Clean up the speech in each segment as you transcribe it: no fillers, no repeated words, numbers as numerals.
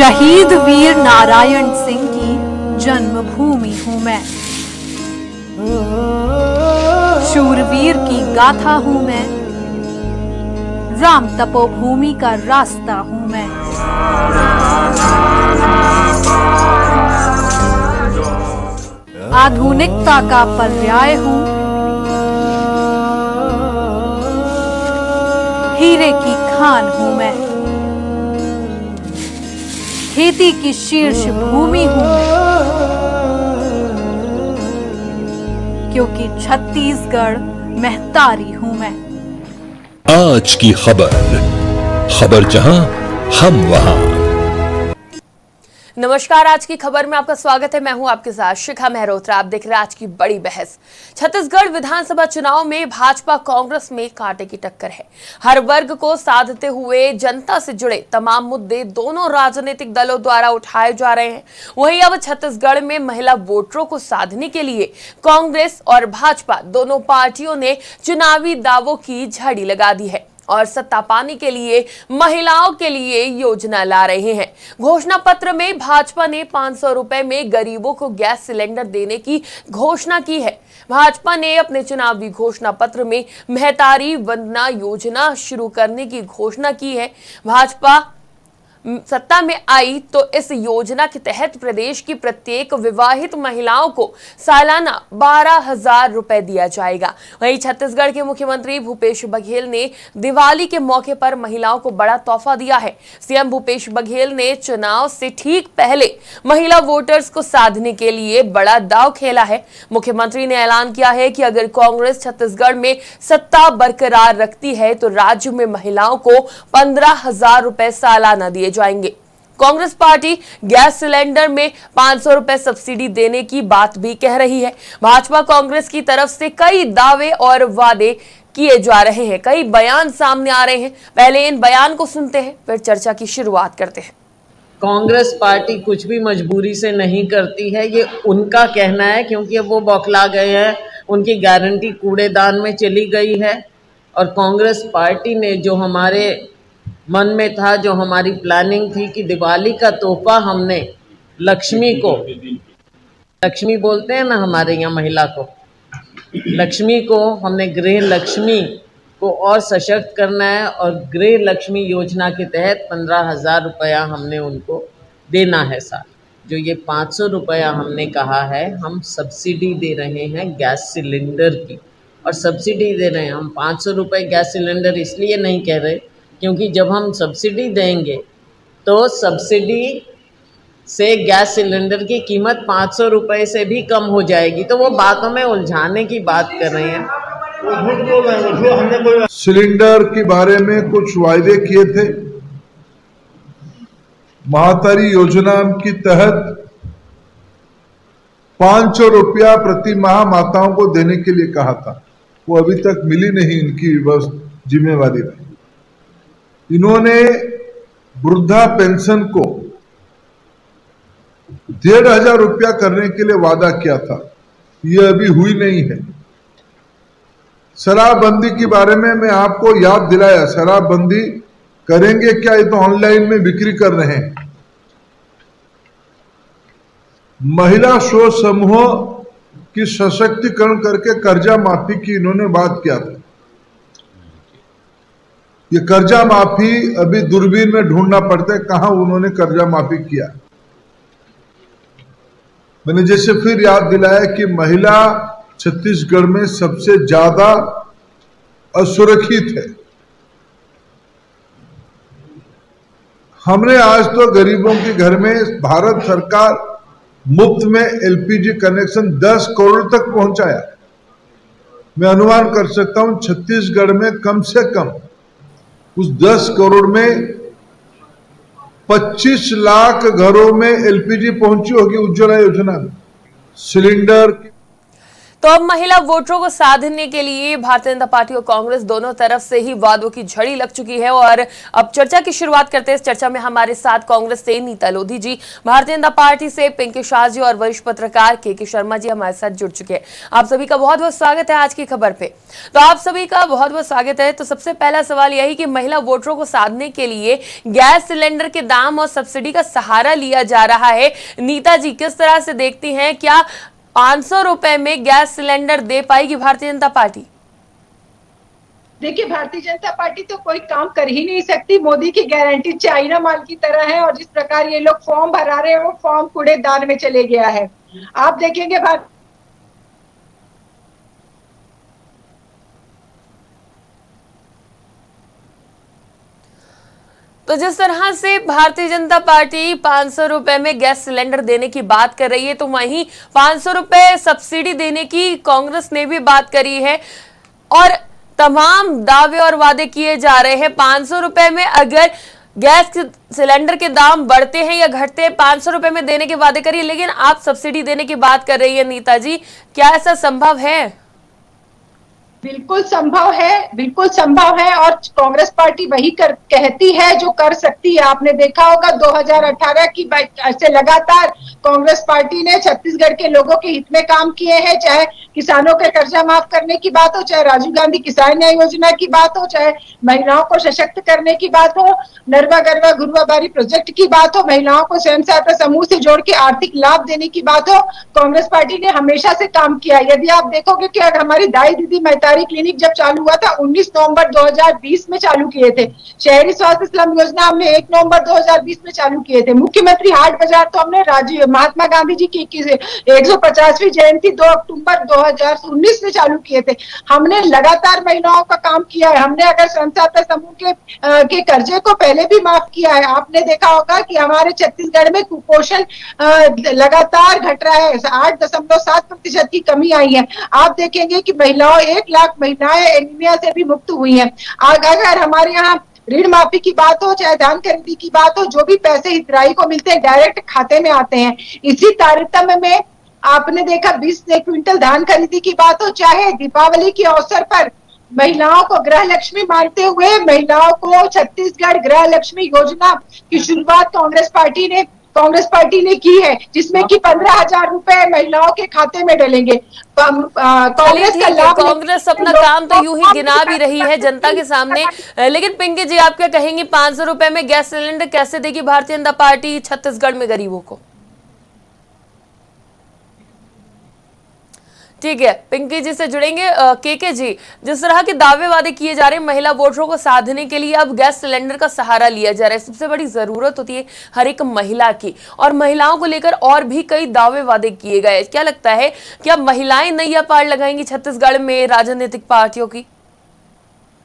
शहीद वीर नारायण सिंह की जन्मभूमि हूं मैं, शूरवीर की गाथा हूं मैं, राम तपोभूमि का रास्ता हूं मैं। आधुनिकता का पर्याय हूं, हीरे की खान हूं मैं, खेती की शीर्ष भूमि हूं मैं, क्योंकि छत्तीसगढ़ महतारी हूं मैं। आज की खबर जहां हम वहां। नमस्कार, आज की खबर में आपका स्वागत है। मैं हूं आपके साथ शिखा मेहरोत्रा। आप देख रहे हैं आज की बड़ी बहस। छत्तीसगढ़ विधानसभा चुनाव में भाजपा कांग्रेस में कांटे की टक्कर है। हर वर्ग को साधते हुए जनता से जुड़े तमाम मुद्दे दोनों राजनीतिक दलों द्वारा उठाए जा रहे हैं। वहीं अब छत्तीसगढ़ में महिला वोटरों को साधने के लिए कांग्रेस और भाजपा दोनों पार्टियों ने चुनावी दावों की झड़ी लगा दी है और सत्ता पाने के लिए महिलाओं के लिए योजना ला रहे हैं। घोषणा पत्र में भाजपा ने 500 रुपए में गरीबों को गैस सिलेंडर देने की घोषणा की है। भाजपा ने अपने चुनावी घोषणा पत्र में महतारी वंदना योजना शुरू करने की घोषणा की है। भाजपा सत्ता में आई तो इस योजना के तहत प्रदेश की प्रत्येक विवाहित महिलाओं को सालाना 12,000 रुपए दिया जाएगा। वहीं छत्तीसगढ़ के मुख्यमंत्री भूपेश बघेल ने दिवाली के मौके पर महिलाओं को बड़ा तोहफा दिया है। सीएम भूपेश बघेल ने चुनाव से ठीक पहले महिला वोटर्स को साधने के लिए बड़ा दांव खेला है। मुख्यमंत्री ने ऐलान किया है कि अगर कांग्रेस छत्तीसगढ़ में सत्ता बरकरार रखती है तो राज्य में महिलाओं को 15,000 रुपए सालाना दिए जाएंगे। कांग्रेस पार्टी गैस सिलेंडर में 500 रुपए सब्सिडी देने की बात भी कह रही है। भाजपा कांग्रेस की तरफ से कई दावे और वादे किए जा रहे हैं, कई बयान सामने आ रहे हैं। पहले इन बयान को सुनते हैं, फिर चर्चा की शुरुआत करते हैं। कांग्रेस पार्टी कुछ भी मजबूरी से नहीं करती है, ये उनका कहना है, क्योंकि अब वो बौखला गए हैं। उनकी गारंटी कूड़ेदान में चली गई है और कांग्रेस पार्टी ने जो हमारे मन में था, जो हमारी प्लानिंग थी कि दिवाली का तोहफा हमने लक्ष्मी को, लक्ष्मी बोलते हैं ना हमारे यहाँ महिला को, लक्ष्मी को हमने गृह लक्ष्मी को और सशक्त करना है और गृह लक्ष्मी योजना के तहत 15,000 रुपया हमने उनको देना है साल। जो ये 500 रुपया हमने कहा है, हम सब्सिडी दे रहे हैं गैस सिलेंडर की, और सब्सिडी दे रहे हैं हम 500 रुपये गैस सिलेंडर इसलिए नहीं कह रहे क्योंकि जब हम सब्सिडी देंगे तो सब्सिडी से गैस सिलेंडर की कीमत 500 रुपये से भी कम हो जाएगी। तो वो बातों में उलझाने की बात कर रहे हैं। सिलेंडर के बारे में कुछ वायदे किए थे। महतारी योजना के तहत 500 रुपया प्रति माह माताओं को देने के लिए कहा था, वो अभी तक मिली नहीं। इनकी जिम्मेवारी रही। इन्होंने वृद्धा पेंशन को 1,500 रुपया करने के लिए वादा किया था, ये अभी हुई नहीं है। शराबबंदी के बारे में मैं आपको याद दिलाया, शराबबंदी करेंगे क्या, ये तो ऑनलाइन में बिक्री कर रहे हैं। महिला स्व समूह की सशक्तिकरण करके कर्जा माफी की इन्होंने बात किया था। ये कर्जा माफी अभी दूरबीन में ढूंढना पड़ता है, कहां उन्होंने कर्जा माफी किया। मैंने जैसे फिर याद दिलाया कि महिला छत्तीसगढ़ में सबसे ज्यादा असुरक्षित है। हमने आज तो गरीबों के घर में भारत सरकार मुफ्त में एलपीजी कनेक्शन 10 करोड़ तक पहुंचाया। मैं अनुमान कर सकता हूं छत्तीसगढ़ में कम से कम उस 10 करोड़ में 25 लाख घरों में एलपीजी पहुंची होगी उज्ज्वला योजना में। सिलेंडर तो अब महिला वोटरों को साधने के लिए भारतीय जनता पार्टी और कांग्रेस दोनों तरफ से ही वादों की झड़ी लग चुकी है और अब चर्चा की शुरुआत करते हैं। इस चर्चा में हमारे साथ कांग्रेस से नीता लोधी जी, भारतीय जनता पार्टी से पिंकी शाह जी और वरिष्ठ पत्रकार के शर्मा जी हमारे साथ जुड़ चुके हैं। आप सभी का बहुत बहुत स्वागत है आज की खबर पे। तो आप सभी का बहुत बहुत स्वागत है। तो सबसे पहला सवाल यही कि महिला वोटरों को साधने के लिए गैस सिलेंडर के दाम और सब्सिडी का सहारा लिया जा रहा है। नीता जी, किस तरह से देखती हैं, क्या 500 रुपए में गैस सिलेंडर दे पाएगी भारतीय जनता पार्टी? देखिए, भारतीय जनता पार्टी तो कोई काम कर ही नहीं सकती। मोदी की गारंटी चाइना माल की तरह है और जिस प्रकार ये लोग फॉर्म भरा रहे हैं वो फॉर्म कूड़ेदान में चले गया है। आप देखेंगे तो जिस तरह से भारतीय जनता पार्टी 500 रुपए में गैस सिलेंडर देने की बात कर रही है, तो वहीं 500 रुपए सब्सिडी देने की कांग्रेस ने भी बात करी है और तमाम दावे और वादे किए जा रहे हैं। 500 रुपए में अगर गैस सिलेंडर के दाम बढ़ते हैं या घटते हैं, 500 रुपए में देने के वादे करिए, लेकिन आप सब्सिडी देने की बात कर रही है। नीता जी, क्या ऐसा संभव है? बिल्कुल संभव है, बिल्कुल संभव है और कांग्रेस पार्टी वही कहती है जो कर सकती है। आपने देखा होगा 2018 की से लगातार कांग्रेस पार्टी ने छत्तीसगढ़ के लोगों के हित में काम किए हैं, चाहे किसानों के कर्जा माफ करने की बात हो, चाहे राजीव गांधी किसान न्याय योजना की बात हो, चाहे महिलाओं को सशक्त करने की बात हो, नरवा गरवा घुरवा बारी प्रोजेक्ट की बात हो, महिलाओं को स्वयं सहायता समूह से जोड़ के आर्थिक लाभ देने की बात हो। कांग्रेस पार्टी ने हमेशा से काम किया। यदि आप देखोगे कि हमारी दाई दीदी मैतारी क्लिनिक जब चालू हुआ था 19 नवंबर 2020 में चालू किए थे। शहरी स्वास्थ्य स्लम योजना हमने 1 नवंबर 2020 में चालू किए थे। मुख्यमंत्री हाट बाजार तो हमने महात्मा गांधी जी की 150वीं जयंती 2 अक्टूबर 2019 में चालू किए थे। हमने लगातार महिलाओं का काम किया है। हमने अगर स्वयं सहायता समूह के कर्जे को पहले भी माफ किया है। आपने देखा होगा कि हमारे छत्तीसगढ़ में कुपोषण लगातार घट रहा है, 8.7% की कमी आई है। आप देखेंगे कि महिलाओं 1 लाख महिलाएं एनीमिया से भी मुक्त हुई हैं। अगर हमारे यहाँ ऋण माफी की बात हो, चाहे धान खरीदी की बात हो, जो भी पैसे हितग्राही को मिलते हैं डायरेक्ट खाते में आते हैं। इसी तारतम्य में आपने देखा 20 क्विंटल धान खरीदी की बात हो, चाहे दीपावली के अवसर पर महिलाओं को गृह लक्ष्मी मानते हुए महिलाओं को छत्तीसगढ़ गृह लक्ष्मी योजना की शुरुआत कांग्रेस पार्टी ने की है, जिसमें कि 15,000 रुपए महिलाओं के खाते में डलेंगे। कांग्रेस अपना काम तो यूं ही गिना भी रही है जनता के सामने, लेकिन पिंकी जी, आप क्या कहेंगी, 500 रुपए में गैस सिलेंडर कैसे देगी भारतीय जनता पार्टी छत्तीसगढ़ में गरीबों को? ठीक है, पिंकी जी से जुड़ेंगे। के जी, जिस तरह के दावे वादे किए जा रहे हैं महिला वोटरों को साधने के लिए, अब गैस सिलेंडर का सहारा लिया जा रहा है। सबसे बड़ी जरूरत होती है हर एक महिला की, और महिलाओं को लेकर और भी कई दावे वादे किए गए। क्या लगता है कि अब महिलाएं नैया पार लगाएंगी छत्तीसगढ़ में राजनीतिक पार्टियों की?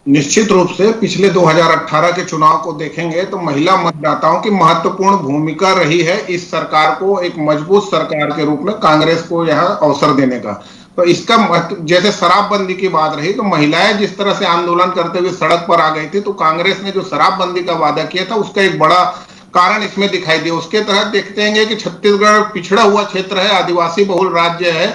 निश्चित रूप से पिछले 2018 के चुनाव को देखेंगे तो महिला मतदाताओं की महत्वपूर्ण भूमिका रही है इस सरकार को एक मजबूत सरकार के रूप में कांग्रेस को यह अवसर देने का। तो इसका जैसे शराबबंदी की बात रही, तो महिलाएं जिस तरह से आंदोलन करते हुए सड़क पर आ गई थी, तो कांग्रेस ने जो शराबबंदी का वादा किया था उसका एक बड़ा कारण इसमें दिखाई दिया। उसके तहत देखते हैं कि छत्तीसगढ़ पिछड़ा हुआ क्षेत्र है, आदिवासी बहुल राज्य है।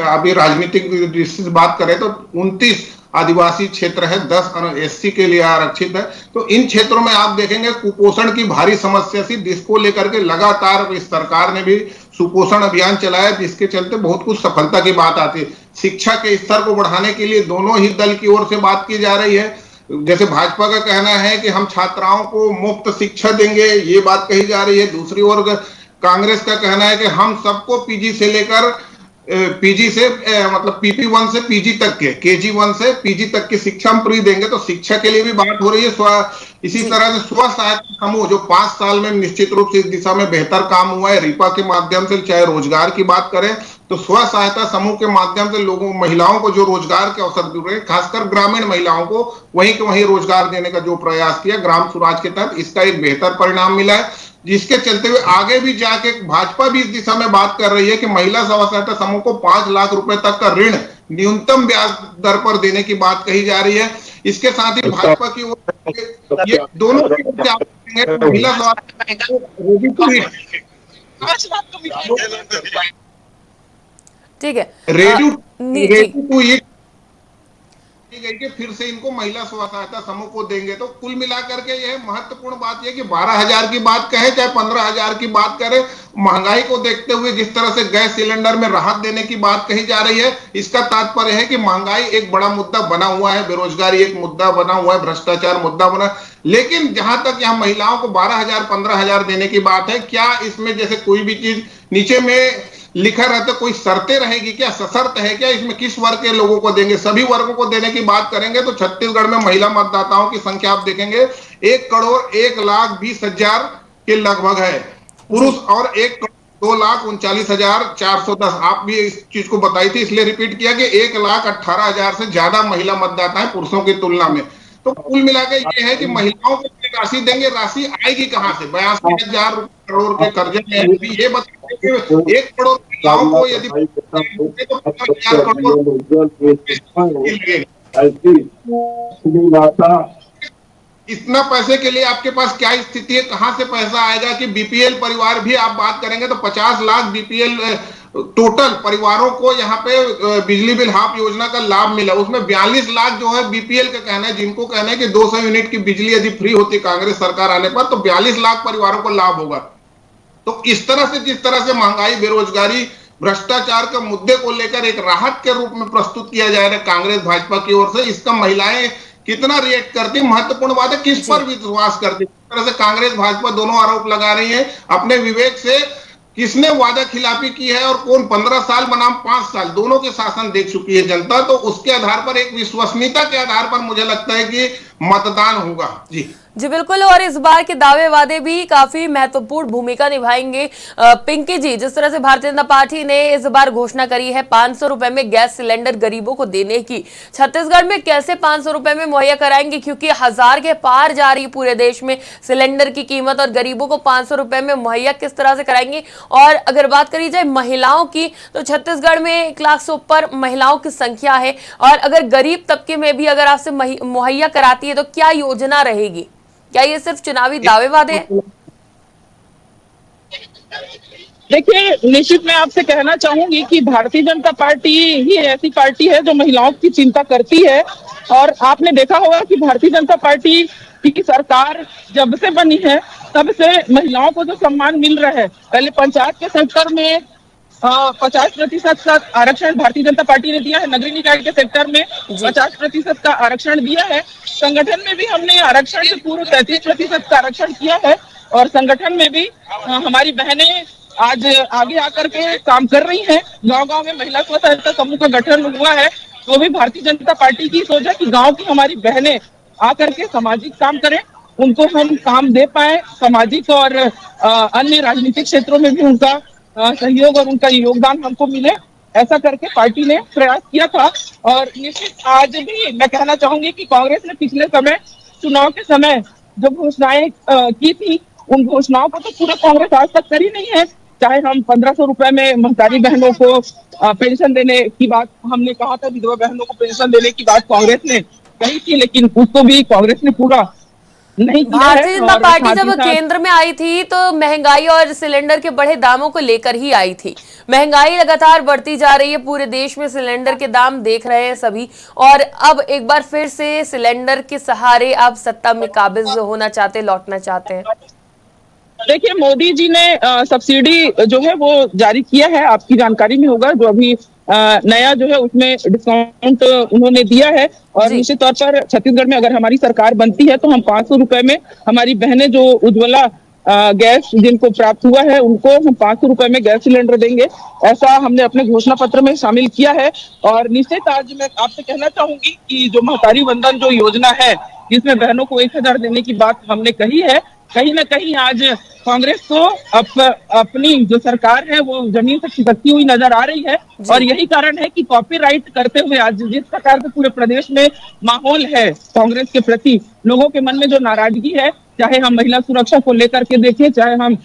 अभी राजनीतिक दृष्टि से बात करें तो 29 आदिवासी क्षेत्र है, 10 SC के लिए आरक्षित है। तो इन क्षेत्रों में आप देखेंगे कुपोषण की भारी समस्या थी, जिसको लेकर के लगातार इस सरकार ने भी सुपोषण अभियान चलाया, जिसके चलते बहुत कुछ सफलता की बात आती है। शिक्षा के स्तर को बढ़ाने के लिए दोनों ही दल की ओर से बात की जा रही है। जैसे भाजपा का कहना है कि हम छात्राओं को मुफ्त शिक्षा देंगे, ये बात कही जा रही है। दूसरी ओर कांग्रेस का कहना है कि हम सबको पीजी से लेकर पीजी से मतलब PP1 से PG तक के, KG1 से PG तक की शिक्षा हम फ्री देंगे। तो शिक्षा के लिए भी बात हो रही है। इसी तरह से स्व सहायता समूह जो 5 साल में निश्चित रूप से इस दिशा में बेहतर काम हुआ है, रिपा के माध्यम से, चाहे रोजगार की बात करें तो स्व सहायता समूह के माध्यम से लोगों महिलाओं को जो रोजगार के अवसर दिए रहे, खासकर ग्रामीण महिलाओं को वहीं के वहीं रोजगार देने का जो प्रयास किया ग्राम स्वराज के तहत, इसका एक बेहतर परिणाम मिला है। जिसके चलते हुए आगे भी जाके भाजपा भी इस दिशा में बात कर रही है कि महिला स्व सहायता समूह को 5 लाख रुपए तक का ऋण न्यूनतम ब्याज दर पर देने की बात कही जा रही है। इसके साथ ही भाजपा की ओर ये दोनों महिला ठीक है। Ready ji. टू ईट गई कि फिर से इनको महिला स्व सहायता समूह को देंगे। तो कुल मिलाकर के यह महत्वपूर्ण बात यह कि 12,000 की बात कहे चाहे 15,000 की बात करे, महंगाई को देखते हुए जिस तरह से गैस सिलेंडर में राहत देने की बात कही जा रही है, इसका तात्पर्य है कि महंगाई एक बड़ा मुद्दा बना हुआ है, बेरोजगारी एक मुद्दा बना हुआ है, भ्रष्टाचार मुद्दा बना। लेकिन जहां तक यहाँ महिलाओं को 12,000 15,000 देने की बात है, क्या इसमें जैसे कोई भी चीज नीचे में लिखा रहता कोई शर्तें रहेगी क्या, सशर्त है क्या, इसमें किस वर्ग के लोगों को देंगे? सभी वर्गों को देने की बात करेंगे तो छत्तीसगढ़ में महिला मतदाताओं की संख्या आप देखेंगे 1,01,20,000 के लगभग है पुरुष और 1,02,39,410। आप भी इस चीज को बताई थी, इसलिए रिपीट किया कि 1,18,000 से ज्यादा महिला मतदाता है पुरुषों की तुलना में। तो कुल मिलाकर ये है कि महिलाओं को राशि देंगे, राशि आएगी कहां से? 82,000 करोड़ के कर्जे में ये बताइए, 1 करोड़ महिलाओं को यदि तो 50,000 करोड़ इतना पैसे के लिए आपके पास क्या स्थिति है, कहां से पैसा आएगा? कि बीपीएल परिवार भी आप बात करेंगे तो 50 लाख बीपीएल टोटल परिवारों को यहाँ पे बिजली बिल हाफ योजना का लाभ मिला, उसमें 42 लाख जो है बीपीएल का कहना है, जिनको कहना है कि 200 यूनिट की बिजली यदि फ्री होती कांग्रेस सरकार आने पर तो 42 लाख परिवारों को लाभ होगा। तो इस तरह से जिस तरह से महंगाई, बेरोजगारी, भ्रष्टाचार के मुद्दे को लेकर एक राहत के रूप में प्रस्तुत किया जा रहा है कांग्रेस भाजपा की ओर से, इसका महिलाएं कितना रिएक्ट करती, महत्वपूर्ण बात है, किस पर विश्वास करती। इस तरह से कांग्रेस भाजपा दोनों आरोप लगा रही है अपने विवेक से, किसने वादा खिलाफी की है और कौन 15 साल बनाम 5 साल दोनों के शासन देख चुकी है जनता। तो उसके आधार पर, एक विश्वसनीयता के आधार पर मुझे लगता है कि मतदान होगा। जी बिल्कुल, और इस बार के दावे वादे भी काफी महत्वपूर्ण भूमिका निभाएंगे। पिंकी जी, जिस तरह से भारतीय जनता पार्टी ने इस बार घोषणा करी है 500 रुपए में गैस सिलेंडर गरीबों को देने की, छत्तीसगढ़ में कैसे 500 रुपए में मुहैया कराएंगे? क्योंकि 1000 के पार जा रही पूरे देश में सिलेंडर की कीमत, और गरीबों को 500 रुपए में मुहैया किस तरह से कराएंगे? और अगर बात करी जाए महिलाओं की, तो छत्तीसगढ़ में 1 लाख से ऊपर महिलाओं की संख्या है, और अगर गरीब तबके में भी अगर आपसे मुहैया कराती है तो क्या योजना रहेगी? क्या ये सिर्फ चुनावी दावे वादे हैं? देखिए, निश्चित मैं आपसे कहना चाहूंगी कि भारतीय जनता पार्टी ही ऐसी पार्टी है जो महिलाओं की चिंता करती है। और आपने देखा होगा कि भारतीय जनता पार्टी की सरकार जब से बनी है तब से महिलाओं को जो सम्मान मिल रहा है, पहले पंचायत के सेक्टर में 50% का आरक्षण भारतीय जनता पार्टी ने दिया है, नगरीय निकाय के सेक्टर में 50% का आरक्षण दिया है, संगठन में भी हमने आरक्षण से पूर्व 33% का आरक्षण किया है, और संगठन में भी हमारी बहनें आज आगे आकर के काम कर रही हैं। गांव-गांव में महिला स्व सहायता समूह का गठन हुआ है, तो भी भारतीय जनता पार्टी की सोच है कि गाँव की हमारी बहनें आकर के सामाजिक काम करें, उनको हम काम दे पाए, सामाजिक और अन्य राजनीतिक क्षेत्रों में भी उनका सहयोग और उनका योगदान हमको मिले, ऐसा करके पार्टी ने प्रयास किया था। और निश्चित आज भी मैं कहना चाहूंगी कि कांग्रेस ने पिछले समय चुनाव के समय जो घोषणाएं की थी, उन घोषणाओं को तो पूरा कांग्रेस आज तक करी नहीं है। चाहे हम 1500 रुपए में महतारी बहनों को पेंशन देने की बात हमने कहा था, विधवा बहनों को पेंशन देने की बात कांग्रेस ने कही थी, लेकिन उसको भी कांग्रेस ने पूरा नहीं किया है। भारतीय जनता पार्टी जब केंद्र में आई थी तो महंगाई और सिलेंडर के बढ़े दामों को लेकर ही आई थी। महंगाई लगातार बढ़ती जा रही है, पूरे देश में सिलेंडर के दाम देख रहे हैं सभी, और अब एक बार फिर से सिलेंडर के सहारे आप सत्ता में काबिज होना चाहते, लौटना चाहते हैं। देखिए, मोदी जी ने सब्सिडी जो है वो जारी किया है, आपकी जानकारी में होगा, जो अभी नया जो है उसमें डिस्काउंट उन्होंने दिया है। और निश्चित तौर पर छत्तीसगढ़ में अगर हमारी सरकार बनती है तो हम 500 रुपए में हमारी बहनें जो उज्ज्वला गैस जिनको प्राप्त हुआ है उनको हम 500 रुपए में गैस सिलेंडर देंगे, ऐसा हमने अपने घोषणा पत्र में शामिल किया है। और निश्चित आज मैं आपसे कहना चाहूंगी कि जो महतारी वंदन जो योजना है, जिसमें बहनों को 1000 देने की बात हमने कही है, कहीं ना कहीं आज कांग्रेस को अपनी जो सरकार है वो जमीन से खिसकती हुई नजर आ रही है। और यही कारण है कि कॉपीराइट करते हुए आज जिस प्रकार से पूरे प्रदेश में माहौल है कांग्रेस के प्रति, लोगों के मन में जो नाराजगी है, चाहे हम महिला सुरक्षा को लेकर के देखें, चाहे हम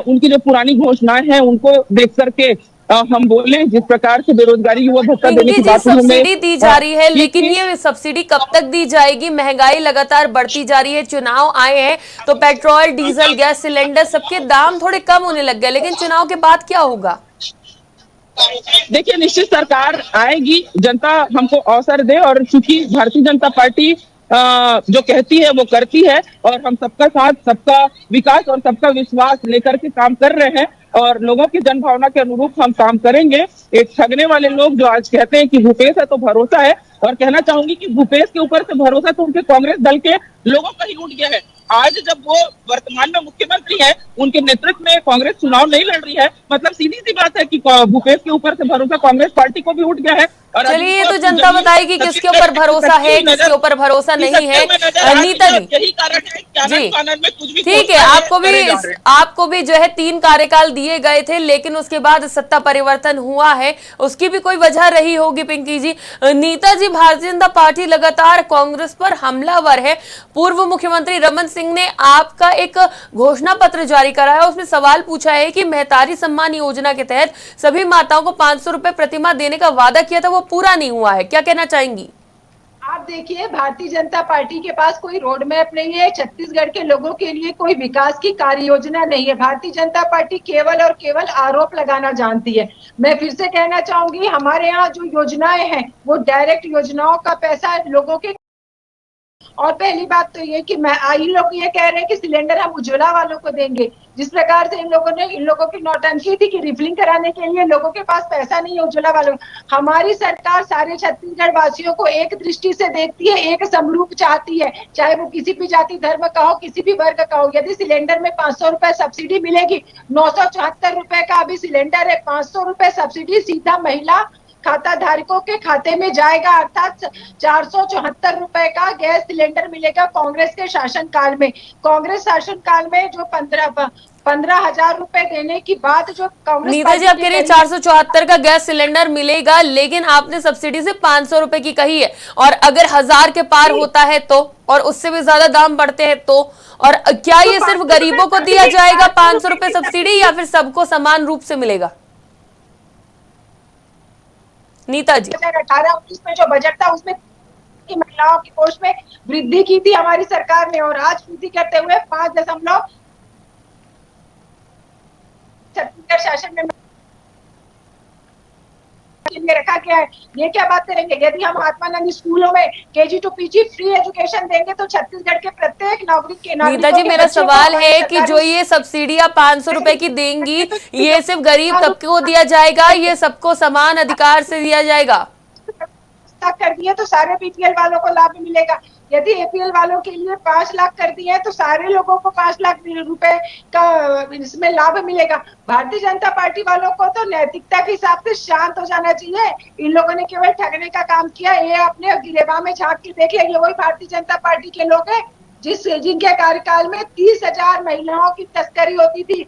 उनकी जो पुरानी घोषणाएं हैं उनको देख करके हम बोले, जिस प्रकार से बेरोजगारी युवा भत्ता देने की बात सब्सिडी दी जा रही है, लेकिन ये सब्सिडी कब तक दी जाएगी? महंगाई लगातार बढ़ती जा रही है, चुनाव आए हैं तो पेट्रोल, डीजल, गैस सिलेंडर सबके दाम थोड़े कम होने लग गए, लेकिन चुनाव के बाद क्या होगा? देखिए, निश्चित सरकार आएगी, जनता हमको अवसर दे, और चूंकि भारतीय जनता पार्टी जो कहती है वो करती है, और हम सबका साथ, सबका विकास और सबका विश्वास लेकर के काम कर रहे हैं, और लोगों की जनभावना के अनुरूप हम काम करेंगे। एक ठगने वाले लोग जो आज कहते हैं कि भूपेश है तो भरोसा है, और कहना चाहूंगी कि भूपेश के ऊपर से भरोसा तो उनके कांग्रेस दल के लोगों का ही उठ गया है। आज जब वो वर्तमान में मुख्यमंत्री है, उनके नेतृत्व में कांग्रेस चुनाव नहीं लड़ रही है, मतलब सीधी सी बात है कि भूपेश के ऊपर से भरोसा कांग्रेस पार्टी को भी उठ गया है। और चलिए, तो जनता बताएगी किसके ऊपर भरोसा है, किसके ऊपर भरोसा नहीं है। नीता जी, यही कारण है जी में कुछ भी ठीक है, आपको भी जो है 3 कार्यकाल दिए गए थे, लेकिन उसके बाद सत्ता परिवर्तन हुआ है, उसकी भी कोई वजह रही होगी पिंकी जी। नीता जी, भारतीय जनता पार्टी लगातार कांग्रेस पर हमलावर है। पूर्व मुख्यमंत्री रमन सिंह ने आपका एक घोषणा पत्र जारी करा है, उसमें सवाल पूछा है कि महतारी सम्मान योजना के तहत सभी माताओं को 500 रुपए प्रतिमाह देने का वादा किया था, वो पूरा नहीं हुआ है, क्या कहना चाहेंगी? आप देखिए, भारतीय जनता पार्टी के पास कोई रोड मैप नहीं है, छत्तीसगढ़ के लोगों के लिए कोई विकास की कार्य योजना नहीं है। भारतीय जनता पार्टी केवल और केवल आरोप लगाना जानती है। मैं फिर से कहना चाहूंगी, हमारे यहाँ जो योजनाएं हैं वो डायरेक्ट योजनाओं का पैसा लोगों के, और पहली बात तो ये कि इन लोग ये कह रहे हैं कि सिलेंडर हम उज्ज्वला वालों को देंगे। जिस प्रकार से इन लोगों की नौटंकी थी कि रिफिलिंग कराने के लिए लोगों के पास पैसा नहीं है उज्ज्वला वालों। हमारी सरकार सारे छत्तीसगढ़ वासियों को एक दृष्टि से देखती है, एक समरूप चाहती है, चाहे वो किसी भी जाति धर्म का हो, किसी भी वर्ग का हो। यदि सिलेंडर में 500 रुपए सब्सिडी मिलेगी, 974 रुपए का अभी सिलेंडर है, 500 रुपए सब्सिडी सीधा महिला खाता धारकों के खाते में जाएगा, अर्थात 474 रुपए का गैस सिलेंडर मिलेगा। कांग्रेस के शासनकाल में, कांग्रेस शासनकाल में जो 15,000 रुपए देने की बात जो कांग्रेस, नीता जी, आप कह रही है 474 का गैस सिलेंडर मिलेगा, लेकिन आपने सब्सिडी से 500 रुपए की कही है, और अगर 1000 के पार होता है तो, और उससे भी ज्यादा दाम बढ़ते हैं तो, और क्या ये सिर्फ गरीबों को दिया जाएगा 500 रुपए सब्सिडी, या फिर सबको समान रूप से मिलेगा? नीता जी, 2018-19 में जो बजट था उसमें महिलाओं की कोष में वृद्धि की थी हमारी सरकार ने, और आज वृद्धि करते हुए 5 छत्तीसगढ़ शासन में रखा गया है। ये क्या बात करेंगे? यदि हम आत्मानंद स्कूलों में KG to PG free education देंगे तो छत्तीसगढ़ के प्रत्येक नागरिक के, नीता जी, मेरा सवाल है कि जो ये सब्सिडी आप 500 रुपए की देंगी, ये सिर्फ गरीब तबके को दिया जाएगा, ये सबको समान अधिकार से दिया जाएगा? कर दिए तो सारे BPL वालों को लाभ मिलेगा। यदि APL वालों के लिए 5 लाख कर दिए तो सारे लोगों को 5 लाख रुपए का इसमें लाभ मिलेगा। भारतीय जनता पार्टी वालों को तो नैतिकता के हिसाब से शांत हो जाना चाहिए। इन लोगों ने केवल ठगने का काम किया। ये अपने गिरेबा में झांक के देखिए, ये वही भारतीय जनता पार्टी के लोग हैं जिनके कार्यकाल में 30,000 महिलाओं की तस्करी होती थी।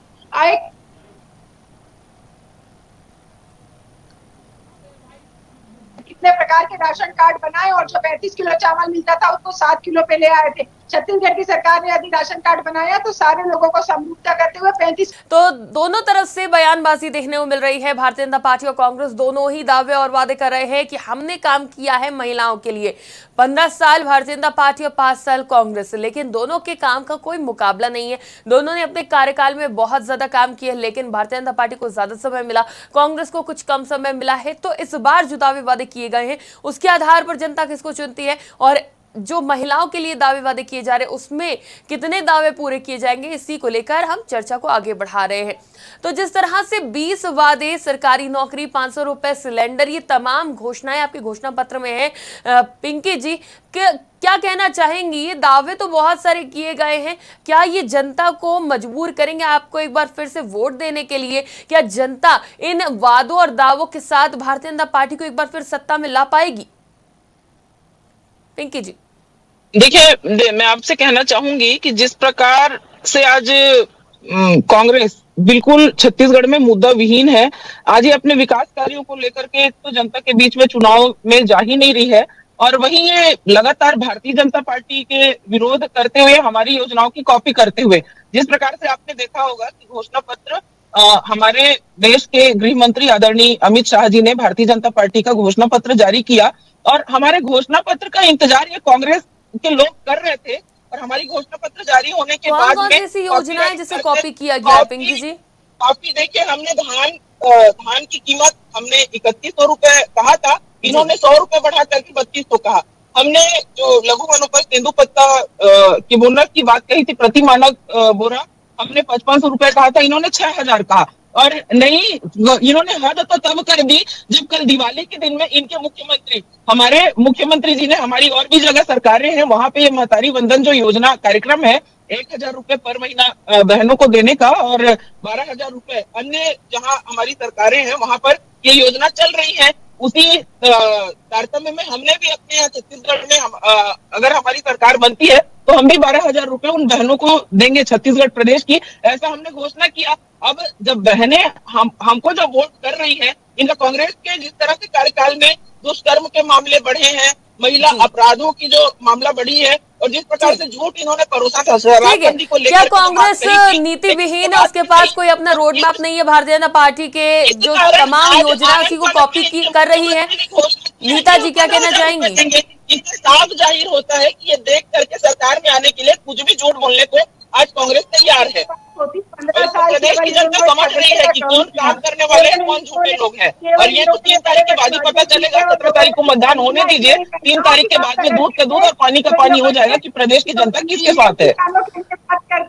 कितने प्रकार के राशन कार्ड बनाए, और जो 35 किलो चावल मिलता था उसको 7 किलो पे ले आए थे। छत्तीसगढ़ की सरकार ने यदि राशन कार्ड बनाया तो सारे लोगों को समरूपता करते हुए 35। तो दोनों तरफ से बयानबाजी देखने को मिल रही है। भारतीय जनता पार्टी और कांग्रेस दोनों ही दावे और वादे कर रहे हैं कि हमने काम किया है महिलाओं के लिए। 15 साल भारतीय जनता पार्टी और 5 साल कांग्रेस, लेकिन दोनों के काम का कोई मुकाबला नहीं है। दोनों ने अपने कार्यकाल में बहुत ज्यादा काम किया, लेकिन भारतीय जनता पार्टी को ज्यादा समय मिला, कांग्रेस को कुछ कम समय मिला है। तो इस बार जो दावे वादे किए गए हैं उसके आधार पर जनता किसको चुनती है, और जो महिलाओं के लिए दावे वादे किए जा रहे हैं उसमें कितने दावे पूरे किए जाएंगे, इसी को लेकर हम चर्चा को आगे बढ़ा रहे हैं। तो जिस तरह से 20 वादे, सरकारी नौकरी, 500 रुपए सिलेंडर, ये तमाम घोषणाएं आपके घोषणा पत्र में है, पिंकी जी क्या कहना चाहेंगी? ये दावे तो बहुत सारे किए गए हैं, क्या ये जनता को मजबूर करेंगे आपको एक बार फिर से वोट देने के लिए? क्या जनता इन वादों और दावों के साथ भारतीय जनता पार्टी को एक बार फिर सत्ता में ला पाएगी? पिंकी जी, देखिए, मैं आपसे कहना चाहूंगी कि जिस प्रकार से आज कांग्रेस बिल्कुल छत्तीसगढ़ में मुद्दा विहीन है, आज ये अपने विकास कार्यों को लेकर के तो जनता के बीच में चुनाव में जा ही नहीं रही है, और वहीं ये लगातार भारतीय जनता पार्टी के विरोध करते हुए, हमारी योजनाओं की कॉपी करते हुए, जिस प्रकार से आपने देखा होगा कि घोषणा पत्र हमारे देश के गृह मंत्री आदरणीय अमित शाह जी ने भारतीय जनता पार्टी का घोषणा पत्र जारी किया, और हमारे घोषणा पत्र का इंतजार ये कांग्रेस के लोग कर रहे थे, और हमारी घोषणा पत्र जारी होने के बाद में ऐसी योजनाएं जिसे कॉपी किया गया पिंकी जी? कॉपी देखिए, हमने धान की कीमत हमने 3100 रुपए कहा था, इन्होंने 100 रुपए बढ़ा करके 3200 कहा। हमने जो लघु वनोपज तेंदुपत्ता की बोनस की बात कही थी, प्रति मानक बोरा हमने 5500 रुपए कहा था, इन्होंने 6000 कहा। और नहीं, इन्होंने हद तो तब कर दी जब कल दिवाली के दिन में इनके मुख्यमंत्री, हमारे मुख्यमंत्री जी ने, हमारी और भी जगह सरकारें हैं वहां पे ये महतारी वंदन जो योजना कार्यक्रम है 1000 रुपए पर महीना बहनों को देने का, और 12000 रुपए अन्य जहां हमारी सरकारें हैं वहां पर ये योजना चल रही है। उसी तारतम्य में हमने भी अपने यहाँ छत्तीसगढ़ में अगर हमारी सरकार बनती है तो हम भी 12000 रुपए उन बहनों को देंगे छत्तीसगढ़ प्रदेश की, ऐसा हमने घोषणा किया। अब जब बहनें हमको जो वोट कर रही है, इनका कांग्रेस के जिस तरह से कार्यकाल में दुष्कर्म के मामले बढ़े हैं, महिला अपराधों की जो मामला बढ़ी है, और जिस प्रकार से झूठ इन्होंने परोसा था शराबबंदी को लेकर, क्या कांग्रेस नीति विहीन है? उसके पास कोई अपना रोड मैप नहीं है? भारतीय जनता पार्टी के जो तमाम योजना उसी को कॉपी कर रही है। नीता जी क्या कहना चाहेंगी? इससे साफ जाहिर होता है कि ये देख करके सरकार में आने के लिए कुछ भी झूठ बोलने को आज कांग्रेस तैयार है। प्रदेश की जनता समझ रही है कि कौन काम करने वाले हैं, कौन झूठे लोग हैं, और ये तो 3 तारीख के बाद ही पता चलेगा। 17 तारीख को मतदान होने दीजिए, 3 तारीख के बाद में दूध का दूध और पानी का पानी हो जाएगा कि प्रदेश की जनता किसके साथ है।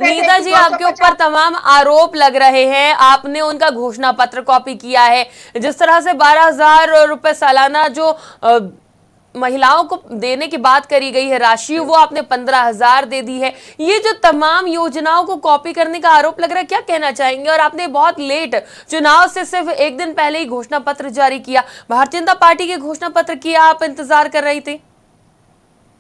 नीता जी, आपके ऊपर तमाम आरोप लग रहे हैं, आपने उनका घोषणा पत्र कॉपी किया है। जिस तरह से 12000 रुपए सालाना जो महिलाओं को देने की बात करी गई है राशि, वो आपने 15000 दे दी है। ये जो तमाम योजनाओं को कॉपी करने का आरोप लग रहा है, क्या कहना चाहेंगे? और आपने बहुत लेट, चुनाव से सिर्फ एक दिन पहले ही घोषणा पत्र जारी किया। भारतीय जनता पार्टी के घोषणा पत्र की आप इंतजार कर रही थी?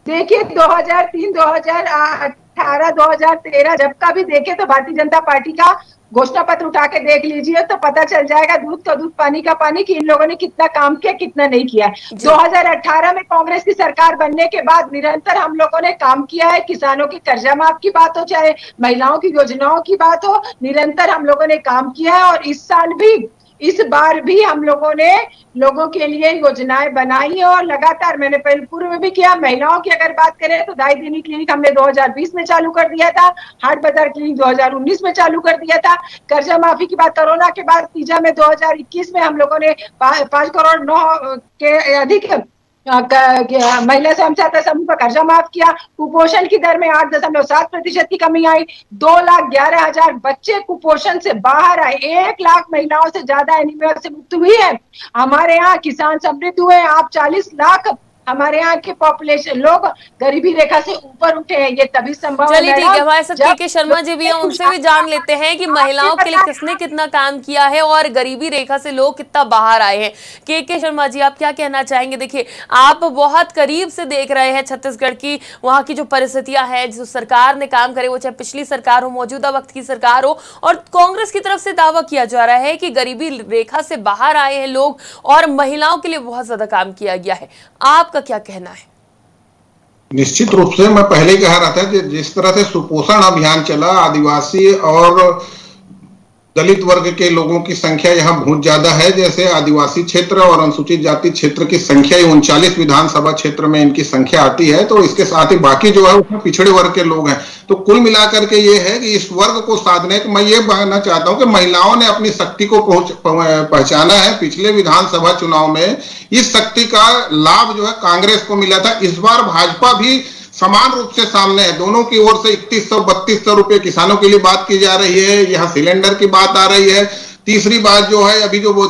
देखिए 2003, 2018, 2013 जब का भी देखे तो भारतीय जनता पार्टी का घोषणा पत्र उठा के देख लीजिए तो पता चल जाएगा दूध का दूध पानी का पानी कि इन लोगों ने कितना काम किया, कितना नहीं किया। 2018 में कांग्रेस की सरकार बनने के बाद निरंतर हम लोगों ने काम किया है। किसानों की कर्जा माफ की बात हो, चाहे महिलाओं की योजनाओं की बात हो, निरंतर हम लोगों ने काम किया है। और इस बार भी हम लोगों ने लोगों के लिए योजनाएं बनाई है और लगातार, मैंने पहले पूर्व में भी किया। महिलाओं की अगर बात करें तो दाई दीदी क्लिनिक हमने 2020 में चालू कर दिया था, हाट बाजार क्लिनिक 2019 में चालू कर दिया था। कर्जा माफी की बात कोरोना के बाद तीजा में 2021 में हम लोगों ने 5 करोड़ 9 के अधिक महिला स्वयं सहायता समूह का कर्जा माफ किया। कुपोषण की दर में 8.7% की कमी आई। 2,11,000 बच्चे कुपोषण से बाहर आए। 1 लाख महिलाओं से ज्यादा एनीमिया से मुक्त हुई है। हमारे यहाँ किसान समृद्ध हुए। आप 40 लाख हमारे यहाँ के पॉपुलेशन लोग गरीबी रेखा से ऊपर उठे हैं। ये तभी संभव है। चलिए ठीक है, हमारे साथ के शर्मा जी भी हैं, उनसे भी जान लेते हैं कि महिलाओं के लिए किसने कितना काम किया है और गरीबी रेखा से लोग कितना बाहर आए हैं। के शर्मा जी, आप क्या कहना चाहेंगे? देखिए, आप बहुत करीब से देख रहे हैं छत्तीसगढ़ की, वहां की जो परिस्थितियां हैं, जो सरकार ने काम करे, वो चाहे पिछली सरकार हो, मौजूदा वक्त की सरकार हो, और कांग्रेस की तरफ से दावा किया जा रहा है कि गरीबी रेखा से बाहर आए हैं लोग और महिलाओं के लिए बहुत ज्यादा काम किया गया है। आपका क्या कहना है? निश्चित रूप से मैं पहले कह रहा था कि जिस तरह से सुपोषण अभियान चला, आदिवासी और दलित वर्ग के लोगों की संख्या यहाँ बहुत ज्यादा है। जैसे आदिवासी क्षेत्र और अनुसूचित जाति क्षेत्र की संख्या 39 विधानसभा क्षेत्र में इनकी संख्या आती है, तो इसके साथ ही बाकी जो है उसमें पिछड़े वर्ग के लोग हैं। तो कुल मिलाकर के ये है कि इस वर्ग को साधने के, मैं ये कहना चाहता हूं कि महिलाओं ने अपनी शक्ति को पहचाना है। पिछले विधानसभा चुनाव में इस शक्ति का लाभ जो है कांग्रेस को मिला था। इस बार भाजपा भी समान रूप से सामने है। दोनों की ओर से 3100-3200 रुपए किसानों के लिए बात की जा रही है। यहाँ सिलेंडर की बात आ रही है। तीसरी बात जो है, अभी जो वो